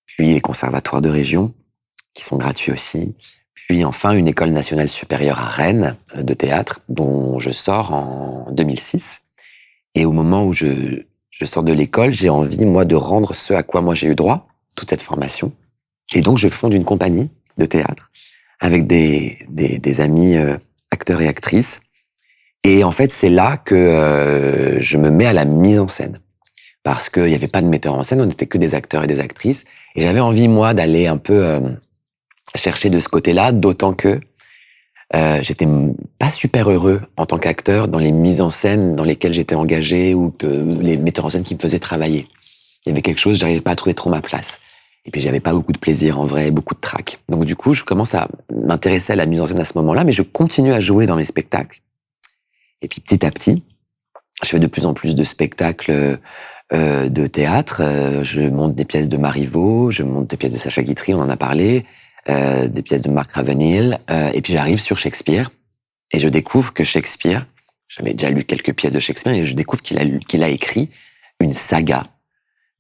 puis les conservatoires de région qui sont gratuits aussi, puis enfin une école nationale supérieure à Rennes de théâtre dont je sors en 2006. Et au moment où je sors de l'école, j'ai envie, moi, de rendre ce à quoi moi j'ai eu droit, toute cette formation. Et donc, je fonde une compagnie de théâtre avec des amis acteurs et actrices. Et en fait, c'est là que je me mets à la mise en scène. Parce qu'il n'y avait pas de metteur en scène, on n'était que des acteurs et des actrices. Et j'avais envie, moi, d'aller un peu chercher de ce côté-là, d'autant que j'étais pas super heureux en tant qu'acteur dans les mises en scène dans lesquelles j'étais engagé ou les metteurs en scène qui me faisaient travailler. Il y avait quelque chose, j'arrivais pas à trouver trop ma place. Et puis j'avais pas beaucoup de plaisir en vrai, beaucoup de trac. Donc du coup, je commence à m'intéresser à la mise en scène à ce moment-là, mais je continue à jouer dans mes spectacles. Et puis petit à petit, je fais de plus en plus de spectacles de théâtre. Je monte des pièces de Marivaux, je monte des pièces de Sacha Guitry, on en a parlé. Des pièces de Mark Ravenhill, et puis j'arrive sur Shakespeare, et je découvre que Shakespeare, j'avais déjà lu quelques pièces de Shakespeare, et je découvre qu'il a écrit une saga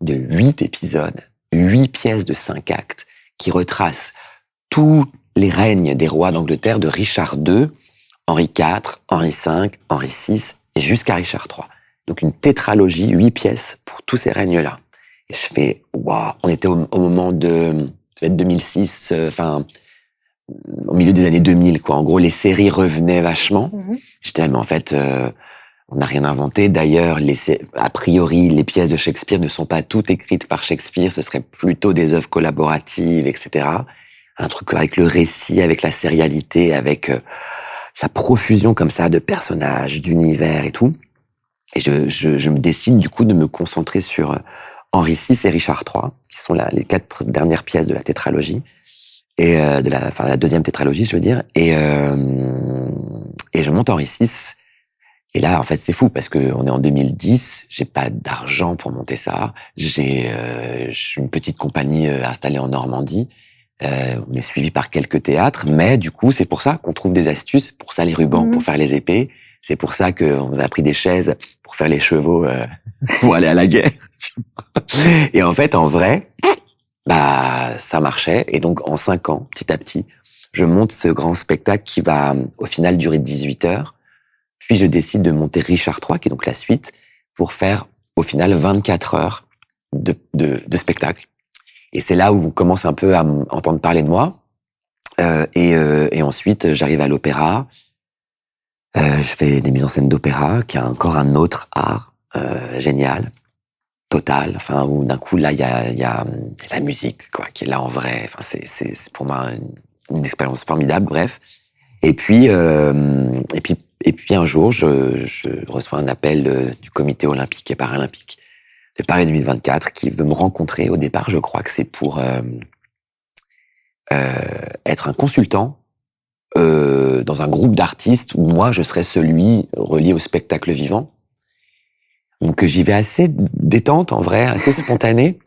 de 8 épisodes, 8 pièces de 5 actes, qui retracent tous les règnes des rois d'Angleterre de Richard II, Henri IV, Henri V, Henri VI, et jusqu'à Richard III. Donc une tétralogie, 8 pièces pour tous ces règnes-là. Et je fais, waouh, on était au moment de... Ça va être 2006, au milieu des années 2000, quoi. En gros, les séries revenaient vachement. J'étais là, mais en fait, On n'a rien inventé. D'ailleurs, a priori, les pièces de Shakespeare ne sont pas toutes écrites par Shakespeare. Ce seraient plutôt des œuvres collaboratives, etc. Un truc avec le récit, avec la sérialité, avec la profusion comme ça de personnages, d'univers et tout. Et je me décide du coup de me concentrer sur Henri VI et Richard III, qui sont les 4 dernières pièces de la tétralogie et de la deuxième tétralogie, je veux dire. Et je monte Henri VI. Et là, en fait, c'est fou parce que on est en 2010. J'ai pas d'argent pour monter ça. Je suis une petite compagnie installée en Normandie. On est suivi par quelques théâtres, mais du coup, c'est pour ça qu'on trouve des astuces. Pour ça, les rubans pour faire les épées. C'est pour ça qu'on a pris des chaises pour faire les chevaux pour aller à la guerre. Et en fait, en vrai, ça marchait. Et donc, en 5 ans, petit à petit, je monte ce grand spectacle qui va, au final, durer 18 heures. Puis, je décide de monter Richard III, qui est donc la suite, pour faire, au final, 24 heures de spectacle. Et c'est là où on commence un peu à entendre parler de moi. Et ensuite, j'arrive à l'opéra. Je fais des mises en scène d'opéra, qui est encore un autre art génial, total. Enfin, où d'un coup là, il y a la musique, quoi, qui est là en vrai. Enfin, c'est pour moi une expérience formidable. Bref. Et puis un jour, je reçois un appel du Comité olympique et paralympique de Paris 2024 qui veut me rencontrer. Au départ, je crois que c'est pour être un consultant dans un groupe d'artistes où moi, je serais celui relié au spectacle vivant. Donc, j'y vais assez détente, en vrai, assez spontané.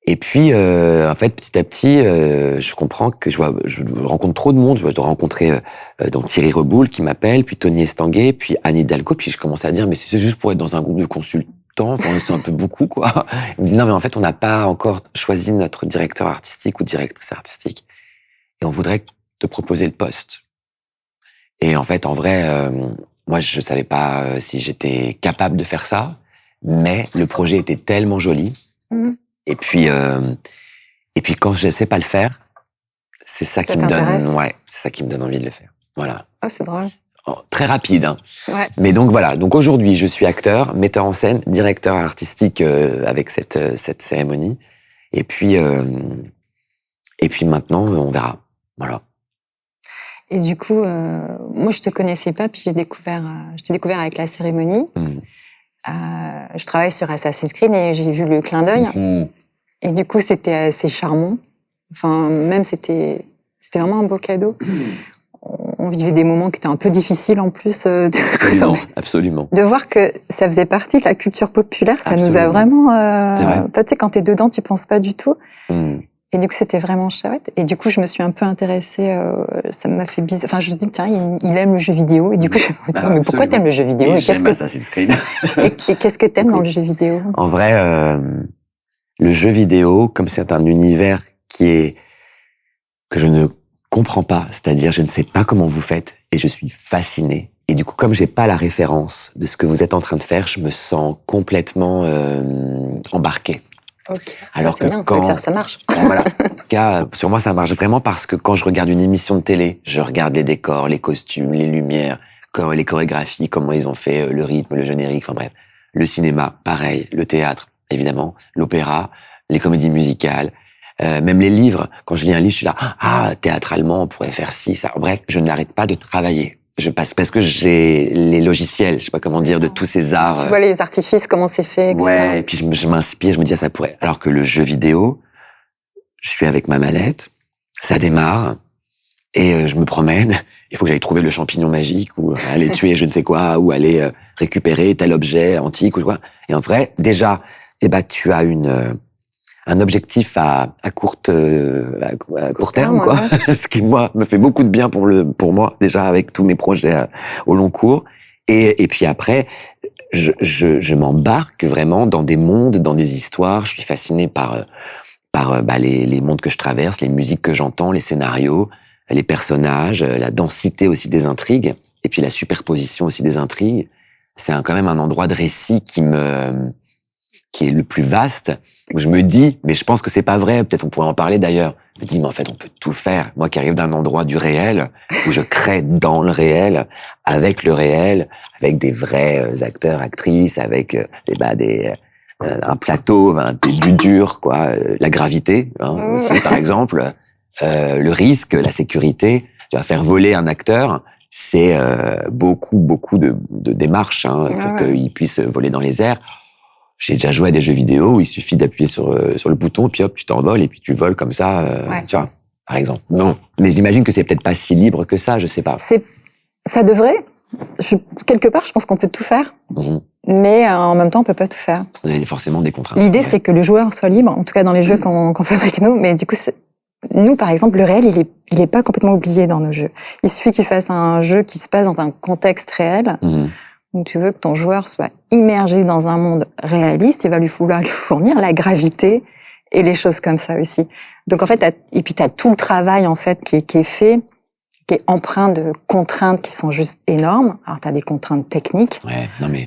Et puis, en fait, petit à petit, je comprends que je rencontre trop de monde. Je dois rencontrer donc Thierry Reboul qui m'appelle, puis Tony Estanguet, puis Anne Hidalgo. Puis je commence à dire, mais c'est juste pour être dans un groupe de consultants. Enfin, c'est un peu beaucoup, quoi. Il me dit, non, mais en fait, on n'a pas encore choisi notre directeur artistique ou directrice artistique. Et on voudrait te proposer le poste. Et en fait, en vrai, moi, je savais pas si j'étais capable de faire ça, mais le projet était tellement joli. Et puis quand je sais pas le faire, c'est ça qui me donne, c'est ça qui me donne envie de le faire. Voilà. Oh, c'est drôle. Très rapide, hein. Ouais. Mais donc voilà. Donc aujourd'hui, je suis acteur, metteur en scène, directeur artistique avec cette cérémonie. Et puis maintenant, on verra. Voilà. Et du coup, moi, je te connaissais pas, puis je t'ai découvert avec la cérémonie. Je travaille sur Assassin's Creed et j'ai vu le clin d'œil. Et du coup, c'était assez charmant. Enfin, même c'était vraiment un beau cadeau. On vivait des moments qui étaient un peu difficiles en plus. Absolument. De voir que ça faisait partie de la culture populaire, ça nous a vraiment... tu sais, quand t'es dedans, tu penses pas du tout. Et du coup, c'était vraiment chouette. Et du coup, je me suis un peu intéressée. Ça m'a fait bizarre. Enfin, je me dis, tiens, il aime le jeu vidéo. Et du coup, je me dis, mais pourquoi t'aimes le jeu vidéo? Et j'aime Assassin's Creed. Et qu'est-ce que t'aimes dans le jeu vidéo? En vrai, le jeu vidéo, comme c'est un univers que je ne comprends pas, c'est-à-dire je ne sais pas comment vous faites, et je suis fasciné. Et du coup, comme j'ai pas la référence de ce que vous êtes en train de faire, je me sens complètement embarqué. Ok. Alors ça, c'est bien, ça veut dire ça marche. Voilà. En tout cas, sur moi, ça marche vraiment parce que quand je regarde une émission de télé, je regarde les décors, les costumes, les lumières, les chorégraphies, comment ils ont fait le rythme, le générique, enfin bref. Le cinéma, pareil. Le théâtre, évidemment. L'opéra, les comédies musicales, même les livres. Quand je lis un livre, je suis là, théâtralement, on pourrait faire ci, ça. Bref, je n'arrête pas de travailler. Je passe parce que j'ai les logiciels, je sais pas comment dire, de tous ces arts. Tu vois les artifices, comment c'est fait, etc. Ouais, et puis je m'inspire, je me dis ça pourrait. Alors que le jeu vidéo, je suis avec ma mallette, ça démarre, et je me promène. Il faut que j'aille trouver le champignon magique, ou aller tuer je ne sais quoi, ou aller récupérer tel objet antique ou quoi. Et en vrai, déjà, tu as un objectif à court terme, quoi. Ouais. Ce qui, moi, me fait beaucoup de bien pour moi, déjà, avec tous mes projets au long cours. Et puis après, je m'embarque vraiment dans des mondes, dans des histoires. Je suis fasciné par les mondes que je traverse, les musiques que j'entends, les scénarios, les personnages, la densité aussi des intrigues, et puis la superposition aussi des intrigues. C'est quand même un endroit de récit qui qui est le plus vaste, où je me dis, mais je pense que c'est pas vrai, peut-être on pourrait en parler d'ailleurs, je me dis, mais en fait, on peut tout faire. Moi qui arrive d'un endroit du réel, où je crée dans le réel, avec des vrais acteurs, actrices, avec un plateau, du dur, quoi, la gravité, aussi, par exemple, le risque, la sécurité. Tu vas faire voler un acteur, c'est beaucoup de démarches pour qu'il puisse voler dans les airs. J'ai déjà joué à des jeux vidéo où il suffit d'appuyer sur le bouton, puis hop, tu t'envoles et puis tu voles comme ça, tu vois, par exemple. Non, mais j'imagine que c'est peut-être pas si libre que ça, je sais pas. Ça devrait. Quelque part, je pense qu'on peut tout faire, mais en même temps, on peut pas tout faire. Vous avez forcément des contraintes. L'idée, c'est que le joueur soit libre, en tout cas dans les jeux qu'on fabrique nous, mais du coup, nous, par exemple, le réel, il est pas complètement oublié dans nos jeux. Il suffit que tu fasses un jeu qui se passe dans un contexte réel, où tu veux que ton joueur soit immergé dans un monde réaliste, il va lui fournir la gravité et les choses comme ça aussi. Donc en fait, et puis t'as tout le travail en fait qui est fait, qui est empreint de contraintes qui sont juste énormes. Alors t'as des contraintes techniques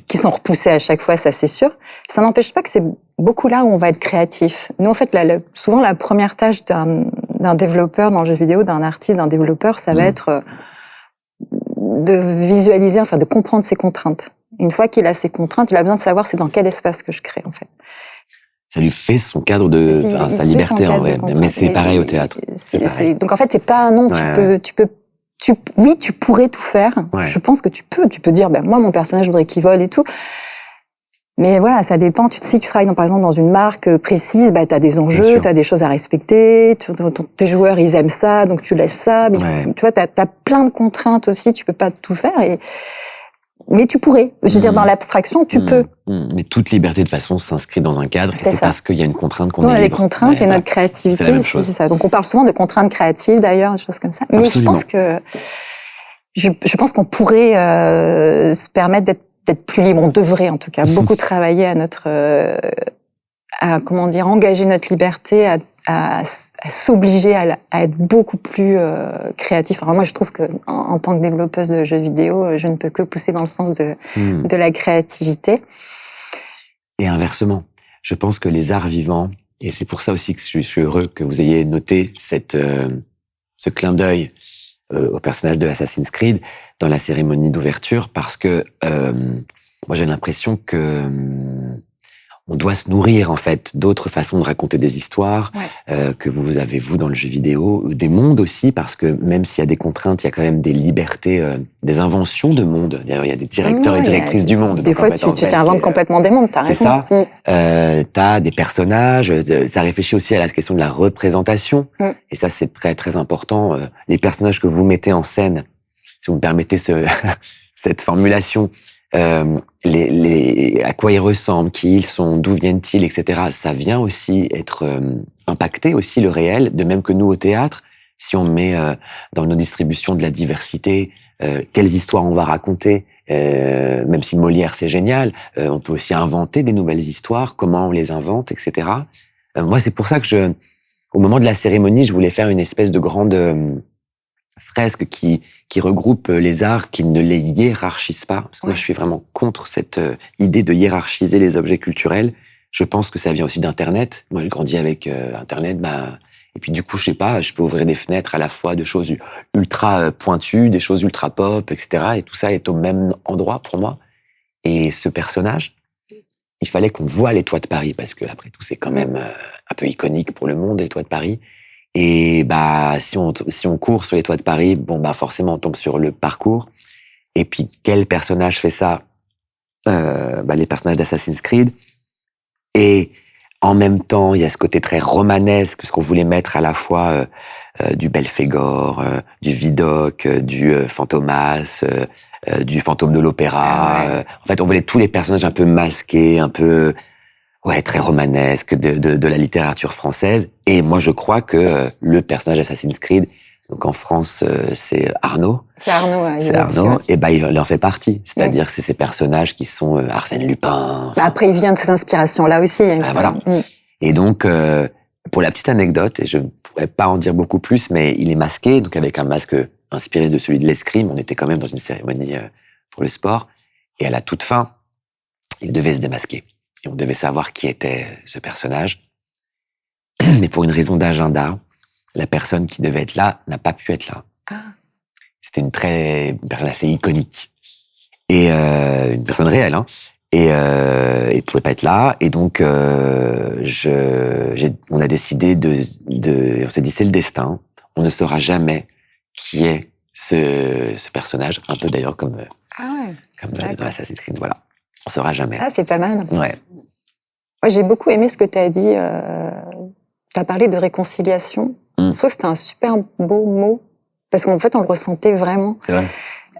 qui sont repoussées à chaque fois, ça c'est sûr. Ça n'empêche pas que c'est beaucoup là où on va être créatif. Nous en fait, souvent la première tâche d'un développeur dans le jeu vidéo, d'un artiste, d'un développeur, ça va être de visualiser, enfin de comprendre ses contraintes. Une fois qu'il a ses contraintes, il a besoin de savoir c'est dans quel espace que je crée en fait. Ça lui fait son cadre sa liberté en vrai. Mais c'est pareil au théâtre. Donc en fait c'est pas tu pourrais tout faire. Ouais. Je pense que tu peux dire moi mon personnage je voudrais qu'il vole et tout. Mais voilà, ça dépend. Si tu travailles par exemple dans une marque précise, t'as des enjeux, t'as des choses à respecter. Tes joueurs ils aiment ça, donc tu laisses ça. Mais tu vois, t'as plein de contraintes aussi. Tu peux pas tout faire. Mais tu pourrais. Je veux dire, dans l'abstraction, tu peux. Mais toute liberté de façon s'inscrit dans un cadre. C'est parce qu'il y a une contrainte qu'on est libre. On a des contraintes et notre créativité. C'est la même chose. C'est ça. Donc on parle souvent de contraintes créatives d'ailleurs, des choses comme ça. Mais je pense qu'on pourrait se permettre d'être plus libre. On devrait en tout cas beaucoup travailler à engager notre liberté, à s'obliger à être beaucoup plus créatif. Alors moi, je trouve que en tant que développeuse de jeux vidéo, je ne peux que pousser dans le sens de la créativité. Et inversement, je pense que les arts vivants, et c'est pour ça aussi que je suis heureux que vous ayez noté ce clin d'œil au personnage de Assassin's Creed dans la cérémonie d'ouverture, parce que moi j'ai l'impression que on doit se nourrir en fait d'autres façons de raconter des histoires que vous avez dans le jeu vidéo, des mondes aussi, parce que même s'il y a des contraintes, il y a quand même des libertés, des inventions de mondes. D'ailleurs, il y a des directeurs et directrices du monde. Des fois, tu t'inventes complètement des mondes. T'as raison. C'est ça. T'as des personnages. Ça réfléchit aussi à la question de la représentation. Et ça, c'est très très important. Les personnages que vous mettez en scène, si vous me permettez cette formulation. À quoi ils ressemblent, qui ils sont, d'où viennent-ils, etc. Ça vient aussi être impacté aussi le réel, de même que nous au théâtre. Si on met dans nos distributions de la diversité, quelles histoires on va raconter, même si Molière c'est génial, on peut aussi inventer des nouvelles histoires, comment on les invente, etc. Moi c'est pour ça que au moment de la cérémonie, je voulais faire une espèce de grande fresque qui regroupe les arts, qui ne les hiérarchise pas. Parce que moi, je suis vraiment contre cette idée de hiérarchiser les objets culturels. Je pense que ça vient aussi d'Internet. Moi, j'ai grandi avec Internet, et puis du coup, je sais pas, je peux ouvrir des fenêtres à la fois de choses ultra pointues, des choses ultra pop, etc. Et tout ça est au même endroit pour moi. Et ce personnage, il fallait qu'on voit les toits de Paris, parce que après tout, c'est quand même un peu iconique pour le monde, les toits de Paris. Et si on court sur les toits de Paris, forcément on tombe sur le parcours. Et puis quel personnage fait ça? Les personnages d'Assassin's Creed. Et en même temps, il y a ce côté très romanesque, ce qu'on voulait mettre à la fois du Belphégor, du Vidocq, du Fantomas, du fantôme de l'opéra. En fait, on voulait tous les personnages un peu masqués, un peu très romanesque de la littérature française. Et moi, je crois que le personnage Assassin's Creed, donc en France, c'est Arnaud. C'est Arnaud. C'est Arnaud. Et il en fait partie. C'est-à-dire que c'est ces personnages qui sont Arsène Lupin. Après, il vient de ses inspirations là aussi. Voilà. Et donc, pour la petite anecdote, et je ne pourrais pas en dire beaucoup plus, mais il est masqué, donc avec un masque inspiré de celui de l'escrime. On était quand même dans une cérémonie pour le sport. Et à la toute fin, il devait se démasquer. Et on devait savoir qui était ce personnage. Mais pour une raison d'agenda, la personne qui devait être là n'a pas pu être là. Ah. C'était une personne assez iconique. Et une personne réelle, hein. Et il pouvait pas être là. Et donc, on a décidé on s'est dit, c'est le destin. On ne saura jamais qui est ce personnage. Un peu d'ailleurs comme dans Assassin's Creed, voilà. On saura jamais. Ah, c'est pas mal. Ouais. Moi, j'ai beaucoup aimé ce que tu as dit. Tu as parlé de réconciliation. Soit c'était un super beau mot. Parce qu'en fait, on le ressentait vraiment. C'est vrai.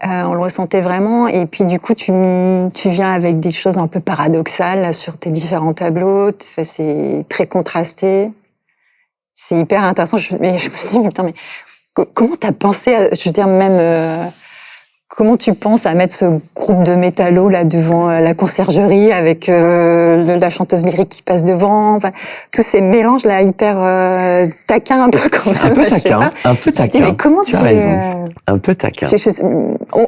On le ressentait vraiment. Et puis, du coup, tu viens avec des choses un peu paradoxales là, sur tes différents tableaux. C'est très contrasté. C'est hyper intéressant. Je me dis, mais comment t'as pensé à, je veux dire, même, comment tu penses à mettre ce groupe de métallos là devant la conciergerie avec la chanteuse lyrique qui passe devant, enfin, tous ces mélanges là hyper taquins un peu quand même. Un peu taquin. Je dis, mais comment tu as raison. Un peu taquin.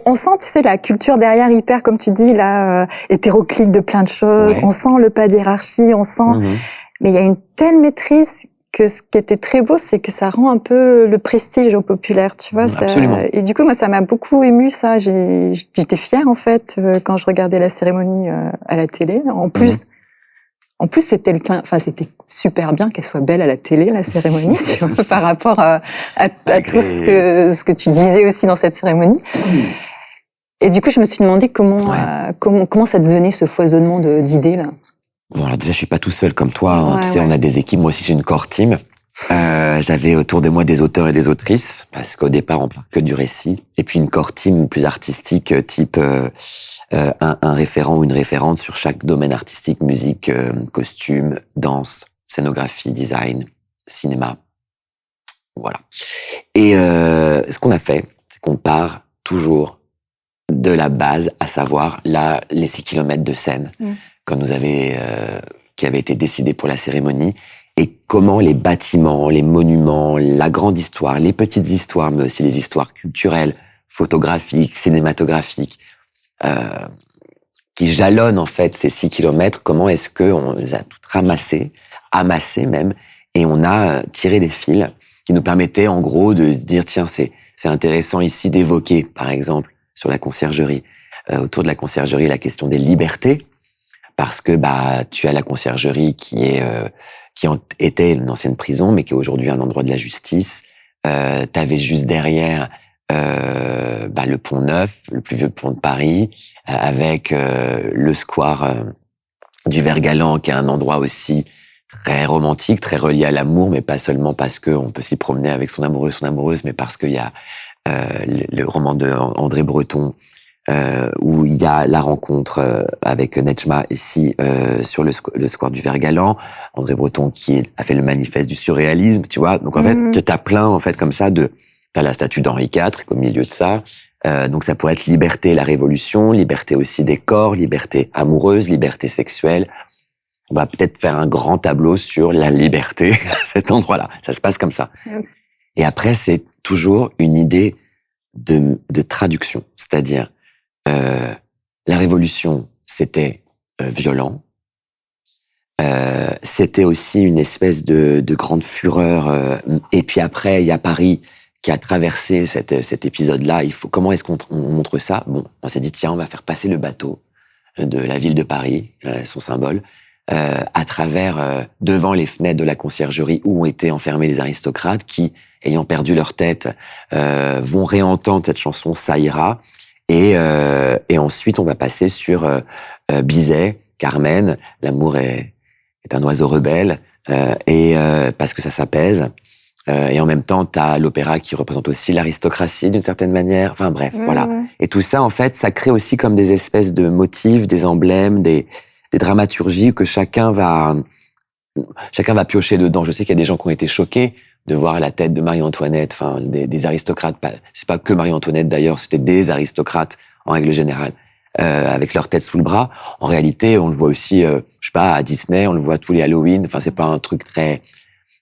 On sent, tu sais, la culture derrière hyper, comme tu dis là, hétéroclite de plein de choses. Ouais. On sent le pas d'hiérarchie, on sent. Mais il y a une telle maîtrise que ce qui était très beau, c'est que ça rend un peu le prestige au populaire, tu vois. Absolument. Et du coup, moi, ça m'a beaucoup ému, ça. J'étais fière, en fait, quand je regardais la cérémonie à la télé. En plus, c'était c'était super bien qu'elle soit belle à la télé, la cérémonie, tu vois, par rapport à tout ce que tu disais aussi dans cette cérémonie. Et du coup, je me suis demandé comment ça devenait ce foisonnement d'idées, là. Bon, alors déjà, je suis pas tout seul comme toi. Hein. Tu sais, on a des équipes. Moi aussi, j'ai une core team. J'avais autour de moi des auteurs et des autrices, parce qu'au départ, on parle que du récit. Et puis une core team plus artistique, type un référent ou une référente sur chaque domaine artistique, musique, costume, danse, scénographie, design, cinéma. Voilà. Et ce qu'on a fait, c'est qu'on part toujours de la base, à savoir les 6 kilomètres de scène qui avait été décidé pour la cérémonie, et comment les bâtiments, les monuments, la grande histoire, les petites histoires, mais aussi les histoires culturelles, photographiques, cinématographiques, qui jalonnent en fait ces 6 kilomètres, comment est-ce qu'on les a toutes amassées même, et on a tiré des fils qui nous permettaient en gros de se dire, tiens, c'est intéressant ici d'évoquer, par exemple, sur la conciergerie, autour de la conciergerie, la question des libertés, parce que tu as la conciergerie qui était une ancienne prison, mais qui est aujourd'hui un endroit de la justice. T'avais juste derrière le Pont Neuf, le plus vieux pont de Paris, avec le square du Vert-Galant, qui est un endroit aussi très romantique, très relié à l'amour, mais pas seulement parce qu'on peut s'y promener avec son amoureux, son amoureuse, mais parce qu'il y a le roman de André Breton, où il y a la rencontre avec Netchma ici sur le square du Vert-Galant. André Breton a fait le manifeste du surréalisme, tu vois. Donc en fait, t'as plein en fait comme ça t'as la statue d'Henri IV au milieu de ça. Donc ça pourrait être liberté, la révolution, liberté aussi des corps, liberté amoureuse, liberté sexuelle. On va peut-être faire un grand tableau sur la liberté à cet endroit-là. Ça se passe comme ça. Et après, c'est toujours une idée de traduction, c'est-à-dire la révolution, c'était violent. C'était aussi une espèce de grande fureur. Et puis après, il y a Paris qui a traversé cet épisode-là. Comment est-ce qu'on montre ça? Bon, on s'est dit, tiens, on va faire passer le bateau de la ville de Paris, son symbole, à travers, devant les fenêtres de la conciergerie où ont été enfermés les aristocrates qui, ayant perdu leur tête, vont réentendre cette chanson, ça ira. Et ensuite, on va passer sur Bizet, Carmen, l'amour est un oiseau rebelle, parce que ça s'apaise. Et en même temps, t'as l'opéra qui représente aussi l'aristocratie d'une certaine manière. Enfin bref, voilà. Et tout ça, en fait, ça crée aussi comme des espèces de motifs, des emblèmes, des dramaturgies que chacun va piocher dedans. Je sais qu'il y a des gens qui ont été choqués de voir la tête de Marie-Antoinette, enfin des aristocrates. C'est pas que Marie-Antoinette d'ailleurs, c'était des aristocrates en règle générale, avec leur tête sous le bras. En réalité, on le voit aussi, je sais pas, à Disney, on le voit tous les Halloween. Enfin, c'est pas un truc très.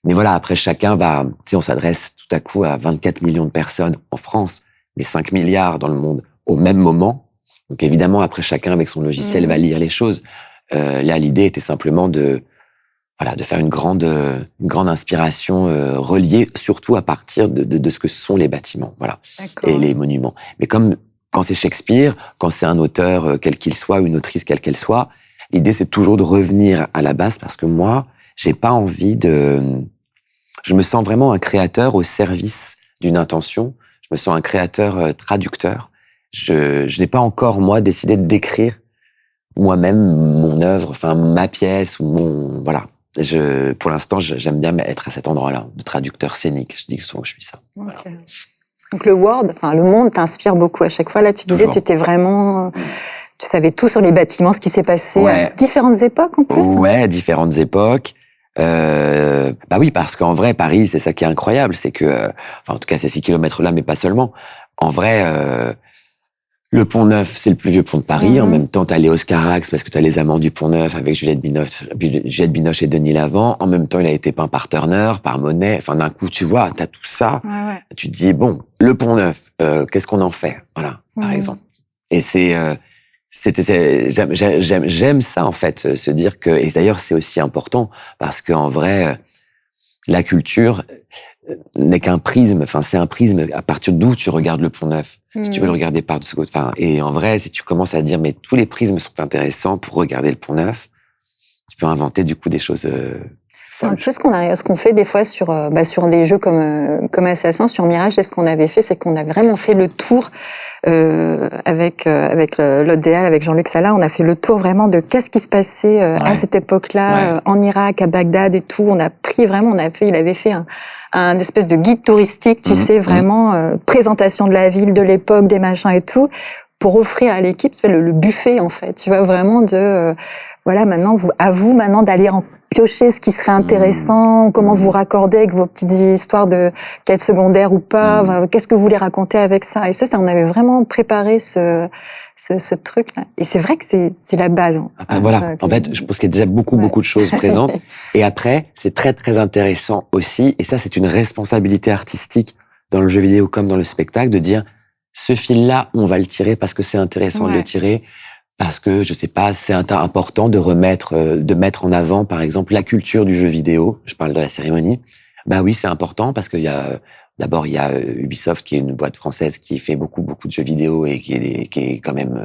Mais voilà, après chacun va. Tu sais, on s'adresse tout à coup à 24 millions de personnes en France, mais 5 milliards dans le monde au même moment. Donc évidemment, après chacun avec son logiciel va lire les choses. Là, l'idée était simplement de faire une grande inspiration reliée surtout à partir de ce que sont les bâtiments, voilà, et les monuments. Mais comme quand c'est Shakespeare, quand c'est un auteur quel qu'il soit, une autrice quelle qu'elle soit, l'idée c'est toujours de revenir à la base parce que moi, j'ai pas envie je me sens vraiment un créateur au service d'une intention. Je me sens un créateur traducteur. Je n'ai pas encore moi décidé de décrire moi-même mon œuvre, enfin ma pièce ou voilà. Pour l'instant, j'aime bien être à cet endroit-là, de traducteur scénique. Je dis souvent que je suis ça. Voilà. Okay. Donc le le monde t'inspire beaucoup à chaque fois. Là, tu disais, tu étais vraiment, tu savais tout sur les bâtiments, ce qui s'est passé à différentes époques en plus. Ouais, à différentes époques. Bah oui, parce qu'en vrai, Paris, c'est ça qui est incroyable, c'est que, en tout cas, ces 6 kilomètres là, mais pas seulement. En vrai, le Pont-Neuf, c'est le plus vieux pont de Paris. En même temps, t'as les Oscarax, parce que t'as les Amants du Pont-Neuf avec Juliette Binoche et Denis Lavant. En même temps, il a été peint par Turner, par Monet. Enfin, d'un coup, tu vois, t'as tout ça. Ouais. Tu te dis, bon, le Pont-Neuf, qu'est-ce qu'on en fait? Voilà, par exemple. Et j'aime ça, en fait, se dire que, et d'ailleurs, c'est aussi important, parce qu'en vrai, la culture n'est qu'un prisme, enfin, c'est un prisme à partir d'où tu regardes le Pont-Neuf. Si tu veux le regarder par dessous, enfin, et en vrai, si tu commences à dire, mais tous les prismes sont intéressants pour regarder le Pont-Neuf, tu peux inventer, du coup, des choses, c'est un peu ce qu'on fait des fois sur des jeux comme Assassin, sur Mirage. C'est ce qu'on avait fait, c'est qu'on a vraiment fait le tour avec l'ODL, avec Jean-Luc Sala. On a fait le tour vraiment de qu'est-ce qui se passait à cette époque-là, en Irak, à Bagdad et tout. Il avait fait un espèce de guide touristique, tu sais, vraiment présentation de la ville, de l'époque, des machins et tout, pour offrir à l'équipe, tu fais le buffet en fait. Tu vois vraiment voilà, maintenant à vous maintenant d'aller en piocher ce qui serait intéressant, comment vous raccordez avec vos petites histoires de quête secondaire ou pas, qu'est-ce que vous voulez raconter avec ça. Et ça, on avait vraiment préparé ce truc-là. Et c'est vrai que c'est la base. Voilà. En fait, je pense qu'il y a déjà beaucoup de choses présentes. Et après, c'est très, très intéressant aussi. Et ça, c'est une responsabilité artistique dans le jeu vidéo comme dans le spectacle de dire, ce fil-là, on va le tirer parce que c'est intéressant de le tirer. Parce que, je sais pas, c'est important de mettre en avant, par exemple, la culture du jeu vidéo. Je parle de la cérémonie. Bah oui, c'est important parce qu'il y a, d'abord, il y a Ubisoft qui est une boîte française qui fait beaucoup de jeux vidéo et qui est quand même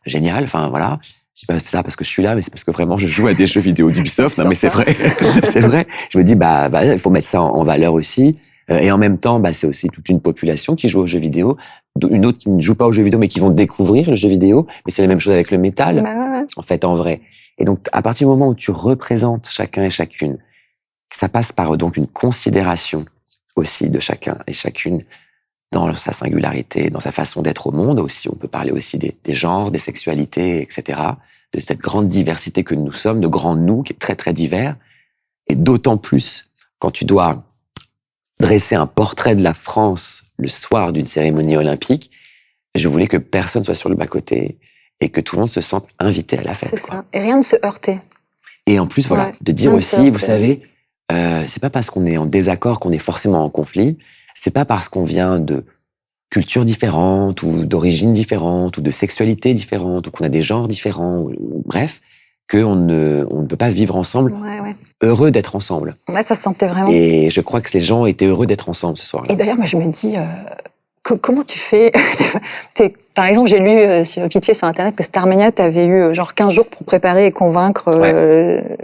génial. Enfin, voilà. Je dis pas c'est ça parce que je suis là, mais c'est parce que vraiment je joue à des jeux vidéo d'Ubisoft. Non, mais c'est vrai. C'est vrai. Je me dis, il faut mettre ça en valeur aussi. Et en même temps, c'est aussi toute une population qui joue aux jeux vidéo, une autre qui ne joue pas aux jeux vidéo, mais qui vont découvrir le jeu vidéo. Mais c'est la même chose avec le métal, en fait, en vrai. Et donc, à partir du moment où tu représentes chacun et chacune, ça passe par donc une considération aussi de chacun et chacune dans sa singularité, dans sa façon d'être au monde aussi. On peut parler aussi des genres, des sexualités, etc. De cette grande diversité que nous sommes, de grands nous qui est très, très divers. Et d'autant plus quand tu dois dresser un portrait de la France le soir d'une cérémonie olympique, je voulais que personne soit sur le bas-côté et que tout le monde se sente invité à la fête. C'est ça. Et rien ne se heurter. Et en plus, voilà, de dire aussi, vous savez, c'est pas parce qu'on est en désaccord qu'on est forcément en conflit, c'est pas parce qu'on vient de cultures différentes ou d'origines différentes ou de sexualités différentes ou qu'on a des genres différents, ou bref, qu'on ne peut pas vivre ensemble, heureux d'être ensemble. Ouais, ça se sentait vraiment. Et je crois que les gens étaient heureux d'être ensemble ce soir-là. Et d'ailleurs, moi, je me dis, comment tu fais par exemple, j'ai lu vite fait sur Internet que Starmania, t'avais eu genre 15 jours pour préparer et convaincre,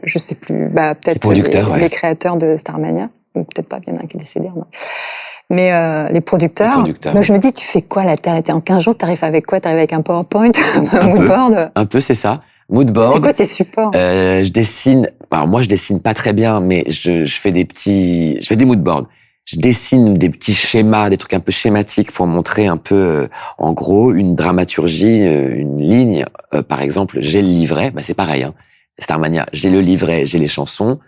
je sais plus, peut-être les créateurs de Starmania, ou peut-être pas, il y en a un qui est décédé. Mais les producteurs. Donc je me dis, tu fais quoi là? T'es en 15 jours, t'arrives avec quoi? T'arrives avec un PowerPoint, un moodboard? Un peu, c'est ça. Moodboard. C'est quoi tes supports? Je dessine. Alors moi, je dessine pas très bien, mais je fais des moodboards. Je dessine des petits schémas, des trucs un peu schématiques pour montrer un peu, en gros, une dramaturgie, une ligne. Par exemple, j'ai le livret. C'est pareil. Starmania, j'ai le livret, j'ai les chansons.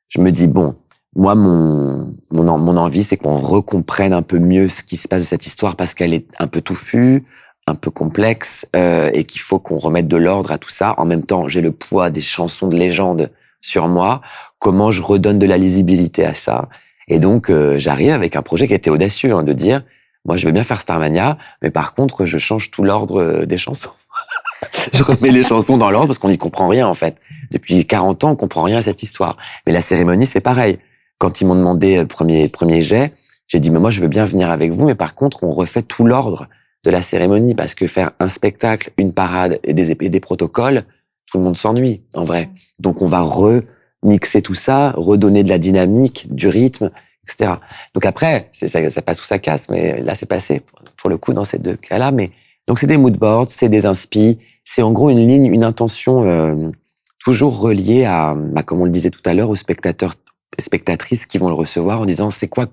Je me dis bon, moi, mon envie, c'est qu'on recomprenne un peu mieux ce qui se passe de cette histoire parce qu'elle est un peu touffue, un peu complexe, et qu'il faut qu'on remette de l'ordre à tout ça. En même temps, j'ai le poids des chansons de légende sur moi. Comment je redonne de la lisibilité à ça? Et donc, j'arrive avec un projet qui était audacieux, de dire, moi, je veux bien faire Starmania, mais par contre, je change tout l'ordre des chansons. Je remets les chansons dans l'ordre parce qu'on n'y comprend rien, en fait. Depuis 40 ans, on comprend rien à cette histoire. Mais la cérémonie, c'est pareil. Quand ils m'ont demandé premier jet, j'ai dit, mais moi, je veux bien venir avec vous, mais par contre, on refait tout l'ordre de la cérémonie parce que faire un spectacle, une parade et des protocoles, tout le monde s'ennuie, en vrai. Donc, on va remixer tout ça, redonner de la dynamique, du rythme, etc. Donc après, ça passe ou ça casse, mais là, c'est passé, pour le coup, dans ces deux cas-là. Mais donc, c'est des mood boards, c'est des inspi, c'est en gros une ligne, une intention toujours reliée à, comme on le disait tout à l'heure, aux spectateurs, spectatrices qui vont le recevoir en disant, c'est quoi,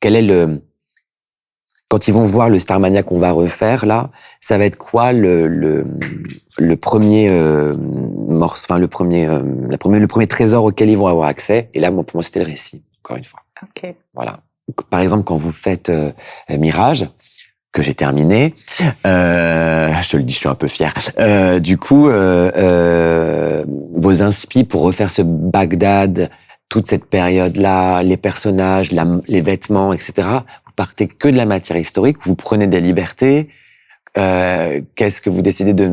quel est quand ils vont voir le Starmania qu'on va refaire, là, ça va être quoi le premier morceau, enfin le premier trésor auquel ils vont avoir accès. Et là, pour moi, c'était le récit, encore une fois. Ok. Voilà. Par exemple, quand vous faites Mirage, que j'ai terminé, je te le dis, je suis un peu fier. Du coup, vos inspi pour refaire ce Bagdad, toute cette période-là, les personnages, les vêtements, etc. Vous partez que de la matière historique, vous prenez des libertés. Qu'est-ce que vous décidez de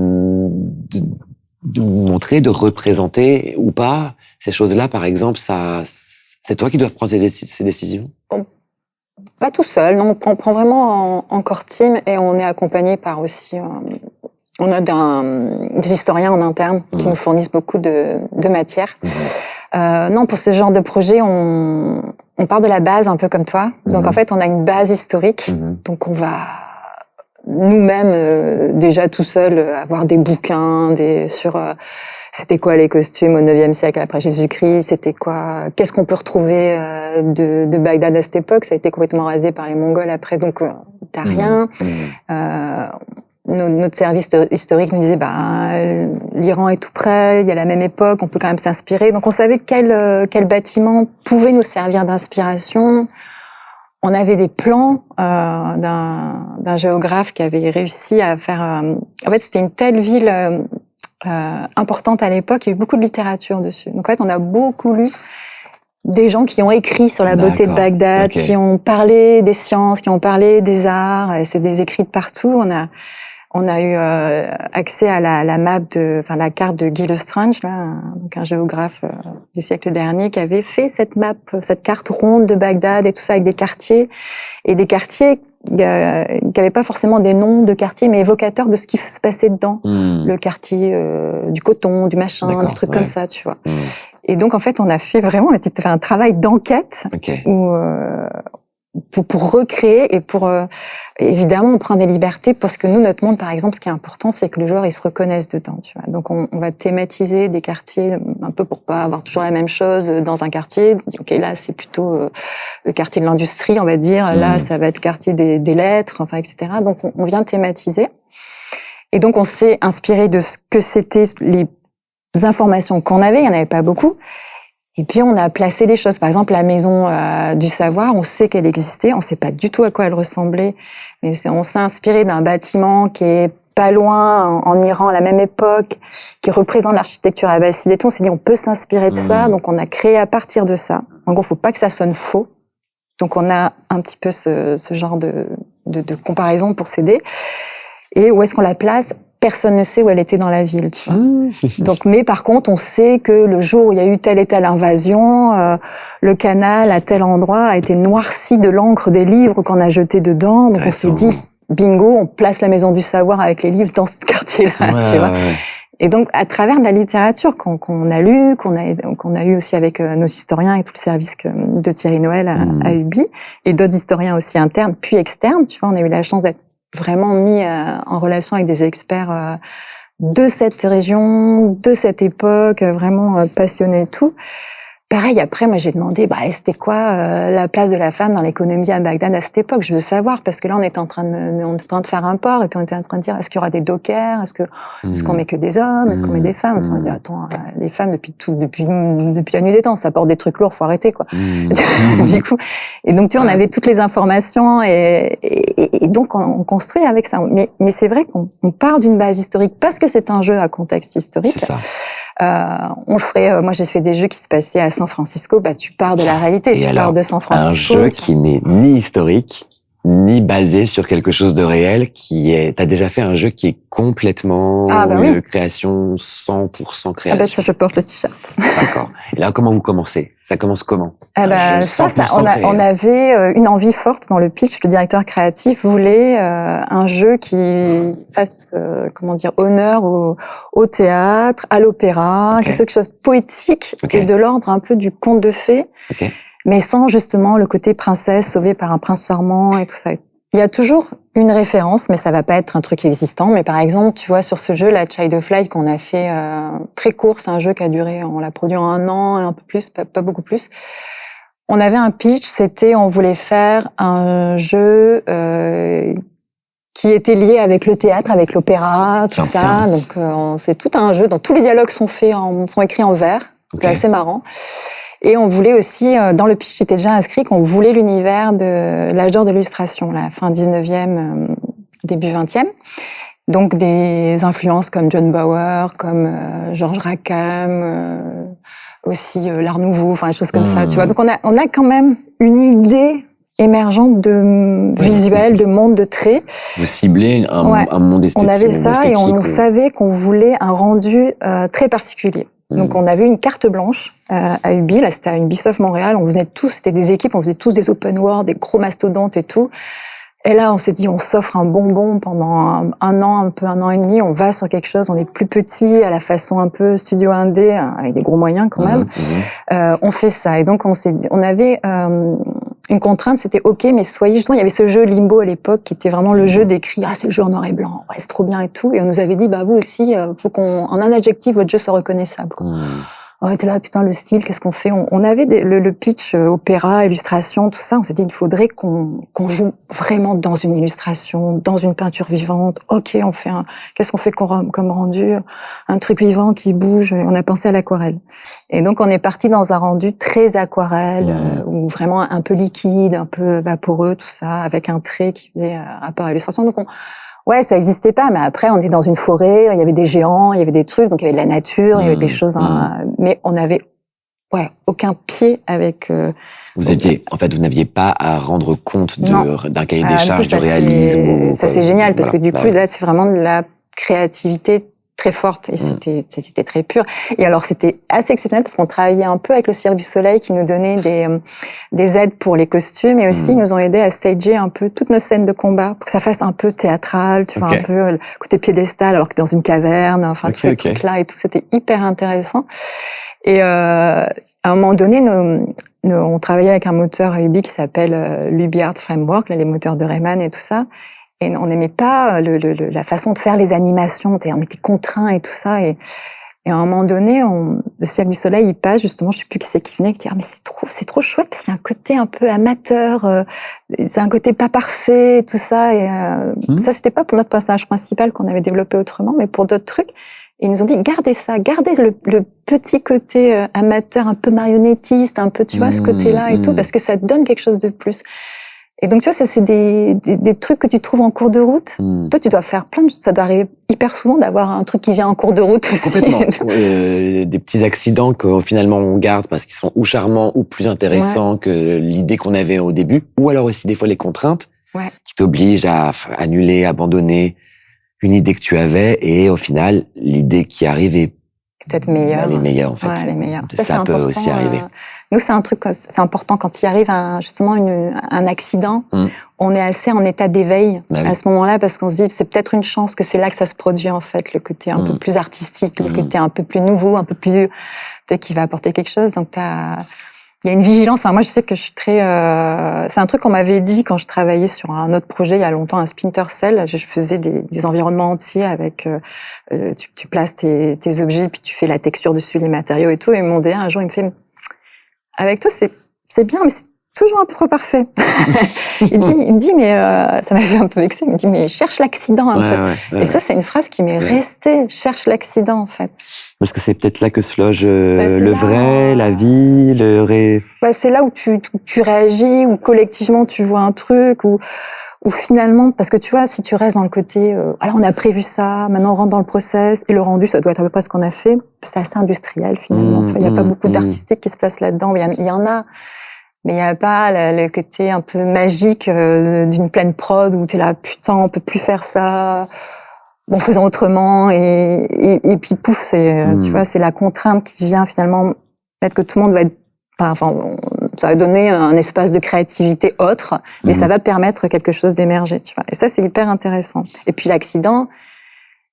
montrer, de représenter ou pas? Ces choses-là, par exemple, c'est toi qui dois prendre ces décisions? Pas tout seul, non, on prend vraiment en core team et on est accompagné par aussi... on a des historiens en interne qui nous fournissent beaucoup de matière. Non, pour ce genre de projet, on part de la base un peu comme toi. Donc en fait, on a une base historique. Donc on va nous-mêmes déjà tout seul avoir des bouquins sur c'était quoi les costumes au 9e siècle après Jésus-Christ, c'était quoi, qu'est-ce qu'on peut retrouver de Bagdad à cette époque. Ça a été complètement rasé par les Mongols après, donc t'as rien. Notre service historique nous disait l'Iran est tout près, il y a la même époque, on peut quand même s'inspirer. Donc on savait quel bâtiment pouvait nous servir d'inspiration. On avait des plans d'un géographe qui avait réussi à faire... en fait, c'était une telle ville importante à l'époque, il y a eu beaucoup de littérature dessus. Donc en fait, on a beaucoup lu des gens qui ont écrit sur la beauté de Bagdad, qui ont parlé des sciences, qui ont parlé des arts, et c'est des écrits de partout. On a eu accès à la map la carte de Guy Lestrange, donc un géographe des siècles derniers, qui avait fait cette map, cette carte ronde de Bagdad et tout ça avec des quartiers qui n'avaient pas forcément des noms de quartiers, mais évocateurs de ce qui se passait dedans. Le quartier du coton, du machin, des trucs comme ça, tu vois. Et donc en fait, on a fait vraiment un travail d'enquête où pour recréer et pour évidemment on prend des libertés parce que nous notre monde par exemple ce qui est important c'est que le joueur il se reconnaisse dedans, tu vois. Donc on va thématiser des quartiers un peu pour pas avoir toujours la même chose dans un quartier. OK, là c'est plutôt le quartier de l'industrie, on va dire, là ça va être le quartier des lettres, enfin etc. Donc on vient thématiser. Et donc on s'est inspiré de ce que c'était les informations qu'on avait, il y en avait pas beaucoup. Et puis on a placé des choses. Par exemple, la maison du savoir, on sait qu'elle existait, on sait pas du tout à quoi elle ressemblait, mais on s'est inspiré d'un bâtiment qui est pas loin en Iran à la même époque, qui représente l'architecture abbasside et tout. On s'est dit on peut s'inspirer de ça, donc on a créé à partir de ça. En gros, faut pas que ça sonne faux. Donc on a un petit peu ce genre de comparaison pour s'aider. Et où est-ce qu'on la place? Personne ne sait où elle était dans la ville, tu vois. Donc, mais par contre, on sait que le jour où il y a eu telle et telle invasion, le canal à tel endroit a été noirci de l'encre des livres qu'on a jetés dedans. Donc, on s'est dit, bingo, on place la maison du savoir avec les livres dans ce quartier-là, tu vois. Et donc, à travers de la littérature qu'on a lue, qu'on a eu aussi avec nos historiens et tout le service de Thierry Noël à UBI, et d'autres historiens aussi internes puis externes, tu vois, on a eu la chance d'être vraiment mis en relation avec des experts de cette région, de cette époque, vraiment passionnés et tout. Pareil, après, moi, j'ai demandé, c'était quoi la place de la femme dans l'économie à Bagdad à cette époque? Je veux savoir, parce que là, on était en train de faire un port, et puis on était en train de dire, est-ce qu'il y aura des dockers? Est-ce qu'on met que des hommes? Est-ce qu'on met des femmes? On dit, attends, les femmes, depuis la nuit des temps, ça porte des trucs lourds, faut arrêter, quoi. Du coup, et donc, tu vois, on avait toutes les informations, et donc, on construit avec ça. Mais c'est vrai qu'on part d'une base historique, parce que c'est un jeu à contexte historique. C'est ça. On le ferait, moi j'ai fait des jeux qui se passaient à San Francisco, tu pars de la réalité, pars de San Francisco. Un jeu qui n'est ni historique, ni basé sur quelque chose de réel t'as déjà fait un jeu qui est complètement oui. Création 100% création. Ah bah ça, je porte le t-shirt. D'accord. Et là, comment vous commencez? Ça commence comment? On avait une envie forte dans le pitch. Le directeur créatif voulait un jeu qui fasse, honneur au théâtre, à l'opéra, quelque chose de poétique et de l'ordre un peu du conte de fées. Mais sans justement le côté princesse sauvée par un prince charmant et tout ça. Il y a toujours une référence, mais ça va pas être un truc existant. Mais par exemple, tu vois, sur ce jeu, la Child of Light qu'on a fait très court, c'est un jeu qui a duré, on l'a produit en 1 an, un peu plus, pas beaucoup plus. On avait un pitch, on voulait faire un jeu qui était lié avec le théâtre, avec l'opéra, tout ça. Donc c'est tout un jeu. Tous les dialogues sont écrits en vers. C'est assez marrant. Et on voulait aussi, dans le pitch, c'était déjà inscrit qu'on voulait l'univers de l'âge d'or de l'illustration, la fin 19e, début 20e. Donc des influences comme John Bauer, comme Georges Rackham, aussi l'Art Nouveau, des choses comme ça, tu vois. Donc on a quand même une idée émergente de visuel, de monde, de traits. Vous ciblez un monde esthétique. On avait ça et on savait qu'on voulait un rendu très particulier. Donc on avait une carte blanche à Ubi, là c'était à Ubisoft Montréal, c'était des équipes, on faisait tous des open world, des gros mastodontes et tout. Et là on s'est dit on s'offre un bonbon pendant un an et demi, on va sur quelque chose, on est plus petit, à la façon un peu studio indé, avec des gros moyens quand même. On fait ça et donc on avait une contrainte, c'était OK, mais justement, il y avait ce jeu Limbo à l'époque qui était vraiment le jeu décrit, c'est le jeu en noir et blanc, ouais, c'est trop bien et tout. Et on nous avait dit, vous aussi, faut en un adjectif, votre jeu soit reconnaissable. On était là, putain, le style, qu'est-ce qu'on fait? On avait le pitch opéra, illustration, tout ça. On s'est dit, il faudrait qu'on joue vraiment dans une illustration, dans une peinture vivante. OK, qu'est-ce qu'on fait comme rendu? Un truc vivant qui bouge. On a pensé à l'aquarelle. Et donc, on est parti dans un rendu très aquarelle, ou vraiment un peu liquide, un peu vaporeux, tout ça, avec un trait qui faisait rapport à l'illustration. Donc, ouais, ça existait pas, mais après, on était dans une forêt, il y avait des géants, il y avait des trucs, donc il y avait de la nature, il y avait des choses, mais on avait, aucun pied avec, vous n'aviez pas à rendre compte d'un cahier des charges, du réalisme. Ça, c'est génial, parce que du coup, là, c'est vraiment de la créativité très forte et c'était très pur. Et alors c'était assez exceptionnel parce qu'on travaillait un peu avec le Cirque du Soleil qui nous donnait des aides pour les costumes et aussi ils nous ont aidé à stager un peu toutes nos scènes de combat pour que ça fasse un peu théâtral, tu vois, un peu le côté piédestal alors que dans une caverne, tous ces trucs-là et tout, c'était hyper intéressant. Et à un moment donné, on travaillait avec un moteur à Ubi qui s'appelle l'UbiArt Framework, là, les moteurs de Rayman et tout ça. Et on n'aimait pas la façon de faire les animations, on était contraints et tout ça. Et à un moment donné, le Cirque du Soleil, il passe justement, je sais plus qui c'est qui venait, qui dit mais c'est trop chouette parce qu'il y a un côté un peu amateur, c'est un côté pas parfait, tout ça. Et ça, c'était pas pour notre personnage principal qu'on avait développé autrement, mais pour d'autres trucs. Et ils nous ont dit gardez ça, gardez le petit côté amateur, un peu marionnettiste, un peu, tu vois, ce côté-là et tout, parce que ça te donne quelque chose de plus. Et donc, tu vois, ça, c'est des trucs que tu trouves en cours de route. Toi, tu dois faire plein de choses. Ça doit arriver hyper souvent d'avoir un truc qui vient en cours de route aussi. Complètement. Des petits accidents que finalement on garde parce qu'ils sont ou charmants ou plus intéressants que l'idée qu'on avait au début. Ou alors aussi, des fois, les contraintes qui t'obligent à annuler, abandonner une idée que tu avais. Et au final, l'idée qui arrive est peut-être meilleure. Elle est meilleure, en fait. Ouais, elle est meilleure. Ça peut aussi arriver. Nous, c'est un truc, c'est important quand il arrive justement un accident. On est assez en état d'éveil à ce moment-là parce qu'on se dit c'est peut-être une chance que c'est là que ça se produit en fait, le côté un peu plus artistique, le côté un peu plus nouveau, un peu plus qui va apporter quelque chose. Donc il y a une vigilance. Enfin, moi, je sais que je suis très. C'est un truc qu'on m'avait dit quand je travaillais sur un autre projet il y a longtemps, un Splinter Cell. Je faisais des environnements entiers avec. Tu places tes objets puis tu fais la texture dessus, les matériaux et tout. Et mon DA un jour il me fait avec toi c'est bien mais c'est toujours un peu trop parfait. il me dit mais ça m'avait un peu vexé. Il me dit mais cherche l'accident un peu. Et ça c'est une phrase qui m'est restée. Cherche l'accident en fait. Parce que c'est peut-être là que se loge le vrai, la vie, le rêve. C'est là où tu réagis, où collectivement tu vois un truc, ou finalement, parce que tu vois, si tu restes dans le côté, alors on a prévu ça, maintenant on rentre dans le process, et le rendu, ça doit être à peu près ce qu'on a fait. C'est assez industriel finalement. Tu vois, il y a pas beaucoup d'artistique qui se place là-dedans. Il y en a, Mais il n'y a pas le côté un peu magique d'une pleine prod où t'es là, putain, on peut plus faire ça. Bon, faisons autrement. Et puis pouf, tu vois, c'est la contrainte qui vient finalement mettre que tout le monde va être. Enfin, ça va donner un espace de créativité autre, mais ça va permettre quelque chose d'émerger, tu vois. Et ça, c'est hyper intéressant. Et puis l'accident,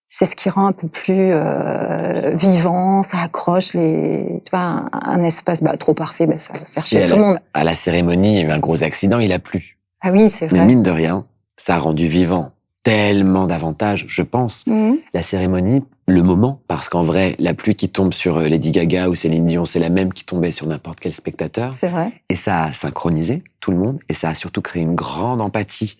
c'est ce qui rend un peu plus vivant, ça accroche tu vois, un espace trop parfait, ça va faire chier tout le monde. À la cérémonie, il y a eu un gros accident, il a plu. Ah oui, c'est vrai. Mais mine de rien, ça a rendu vivant tellement d'avantages, je pense. La cérémonie, le moment, parce qu'en vrai, la pluie qui tombe sur Lady Gaga ou Céline Dion, c'est la même qui tombait sur n'importe quel spectateur. C'est vrai. Et ça a synchronisé tout le monde, et ça a surtout créé une grande empathie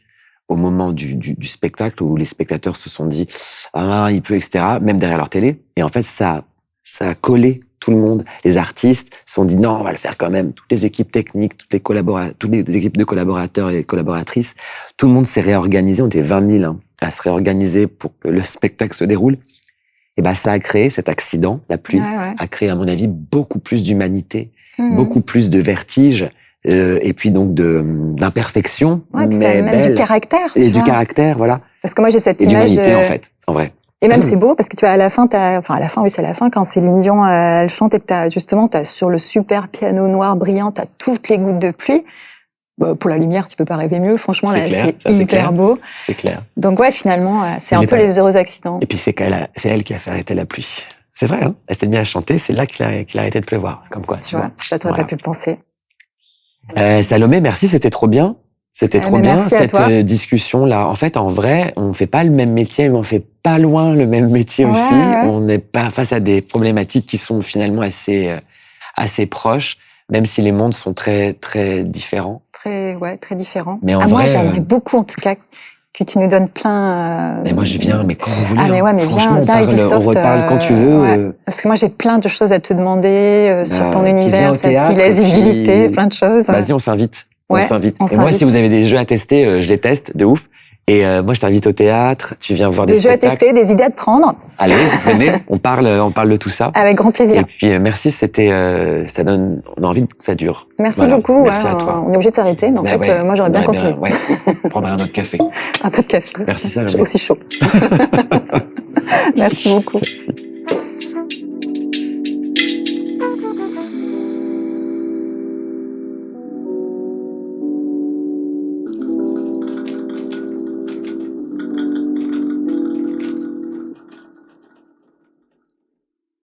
au moment du spectacle où les spectateurs se sont dit « Ah, il pleut, etc. » même derrière leur télé. Et en fait, ça a collé tout le monde. Les artistes se sont dit « Non, on va le faire quand même. » Toutes les équipes techniques, toutes les équipes de collaborateurs et collaboratrices, tout le monde s'est réorganisé. On était 20 000 à se réorganiser pour que le spectacle se déroule. Et ça a créé cet accident. La pluie a créé, à mon avis, beaucoup plus d'humanité, beaucoup plus de vertige. Et puis donc d'imperfection, mais même belle. Du caractère. Et du caractère, voilà. Parce que moi j'ai cette et image. D'humanité en fait, en vrai. Et même c'est beau parce que tu vois à la fin, oui c'est à la fin quand Céline Dion elle chante et que t'as sur le super piano noir brillant, t'as toutes les gouttes de pluie. Pour la lumière, tu peux pas rêver mieux. Franchement, là, c'est hyper beau. C'est clair. Donc ouais, finalement, c'est un peu les heureux accidents. Et puis c'est elle qui a fait arrêter la pluie. C'est vrai, hein. Elle s'est mise à chanter, c'est là qu'il a arrêté de pleuvoir. Comme quoi. Tu vois, ça t'aurais pas pu le penser. Salomé, merci, c'était trop bien. C'était trop bien cette discussion-là. En fait, en vrai, on fait pas le même métier, mais on fait pas loin le même métier aussi. On n'est pas face à des problématiques qui sont finalement assez proches, même si les mondes sont très très différents. Très différents. Mais vrai, moi, j'aimerais beaucoup, en tout cas, que tu nous donnes plein. Mais moi, je viens, mais quand vous voulez. Ah mais ouais, mais franchement, viens, on reparle quand tu veux. Parce que moi, j'ai plein de choses à te demander sur ton univers, sa lisibilité, plein de choses. Vas-y, on s'invite. Ouais, on s'invite. Et moi, si vous avez des jeux à tester, je les teste de ouf. Et moi, je t'invite au théâtre. Tu viens voir des spectacles. Des jeux à tester, des idées à te prendre. Allez, venez, on parle de tout ça. Avec grand plaisir. Et puis merci, on a envie que ça dure. Merci beaucoup. Merci à toi. On est obligé de s'arrêter, mais en fait, moi j'aurais bien continué. Prendre un autre café. Un peu de café. Merci, ça. Aussi chaud. Merci beaucoup. Merci.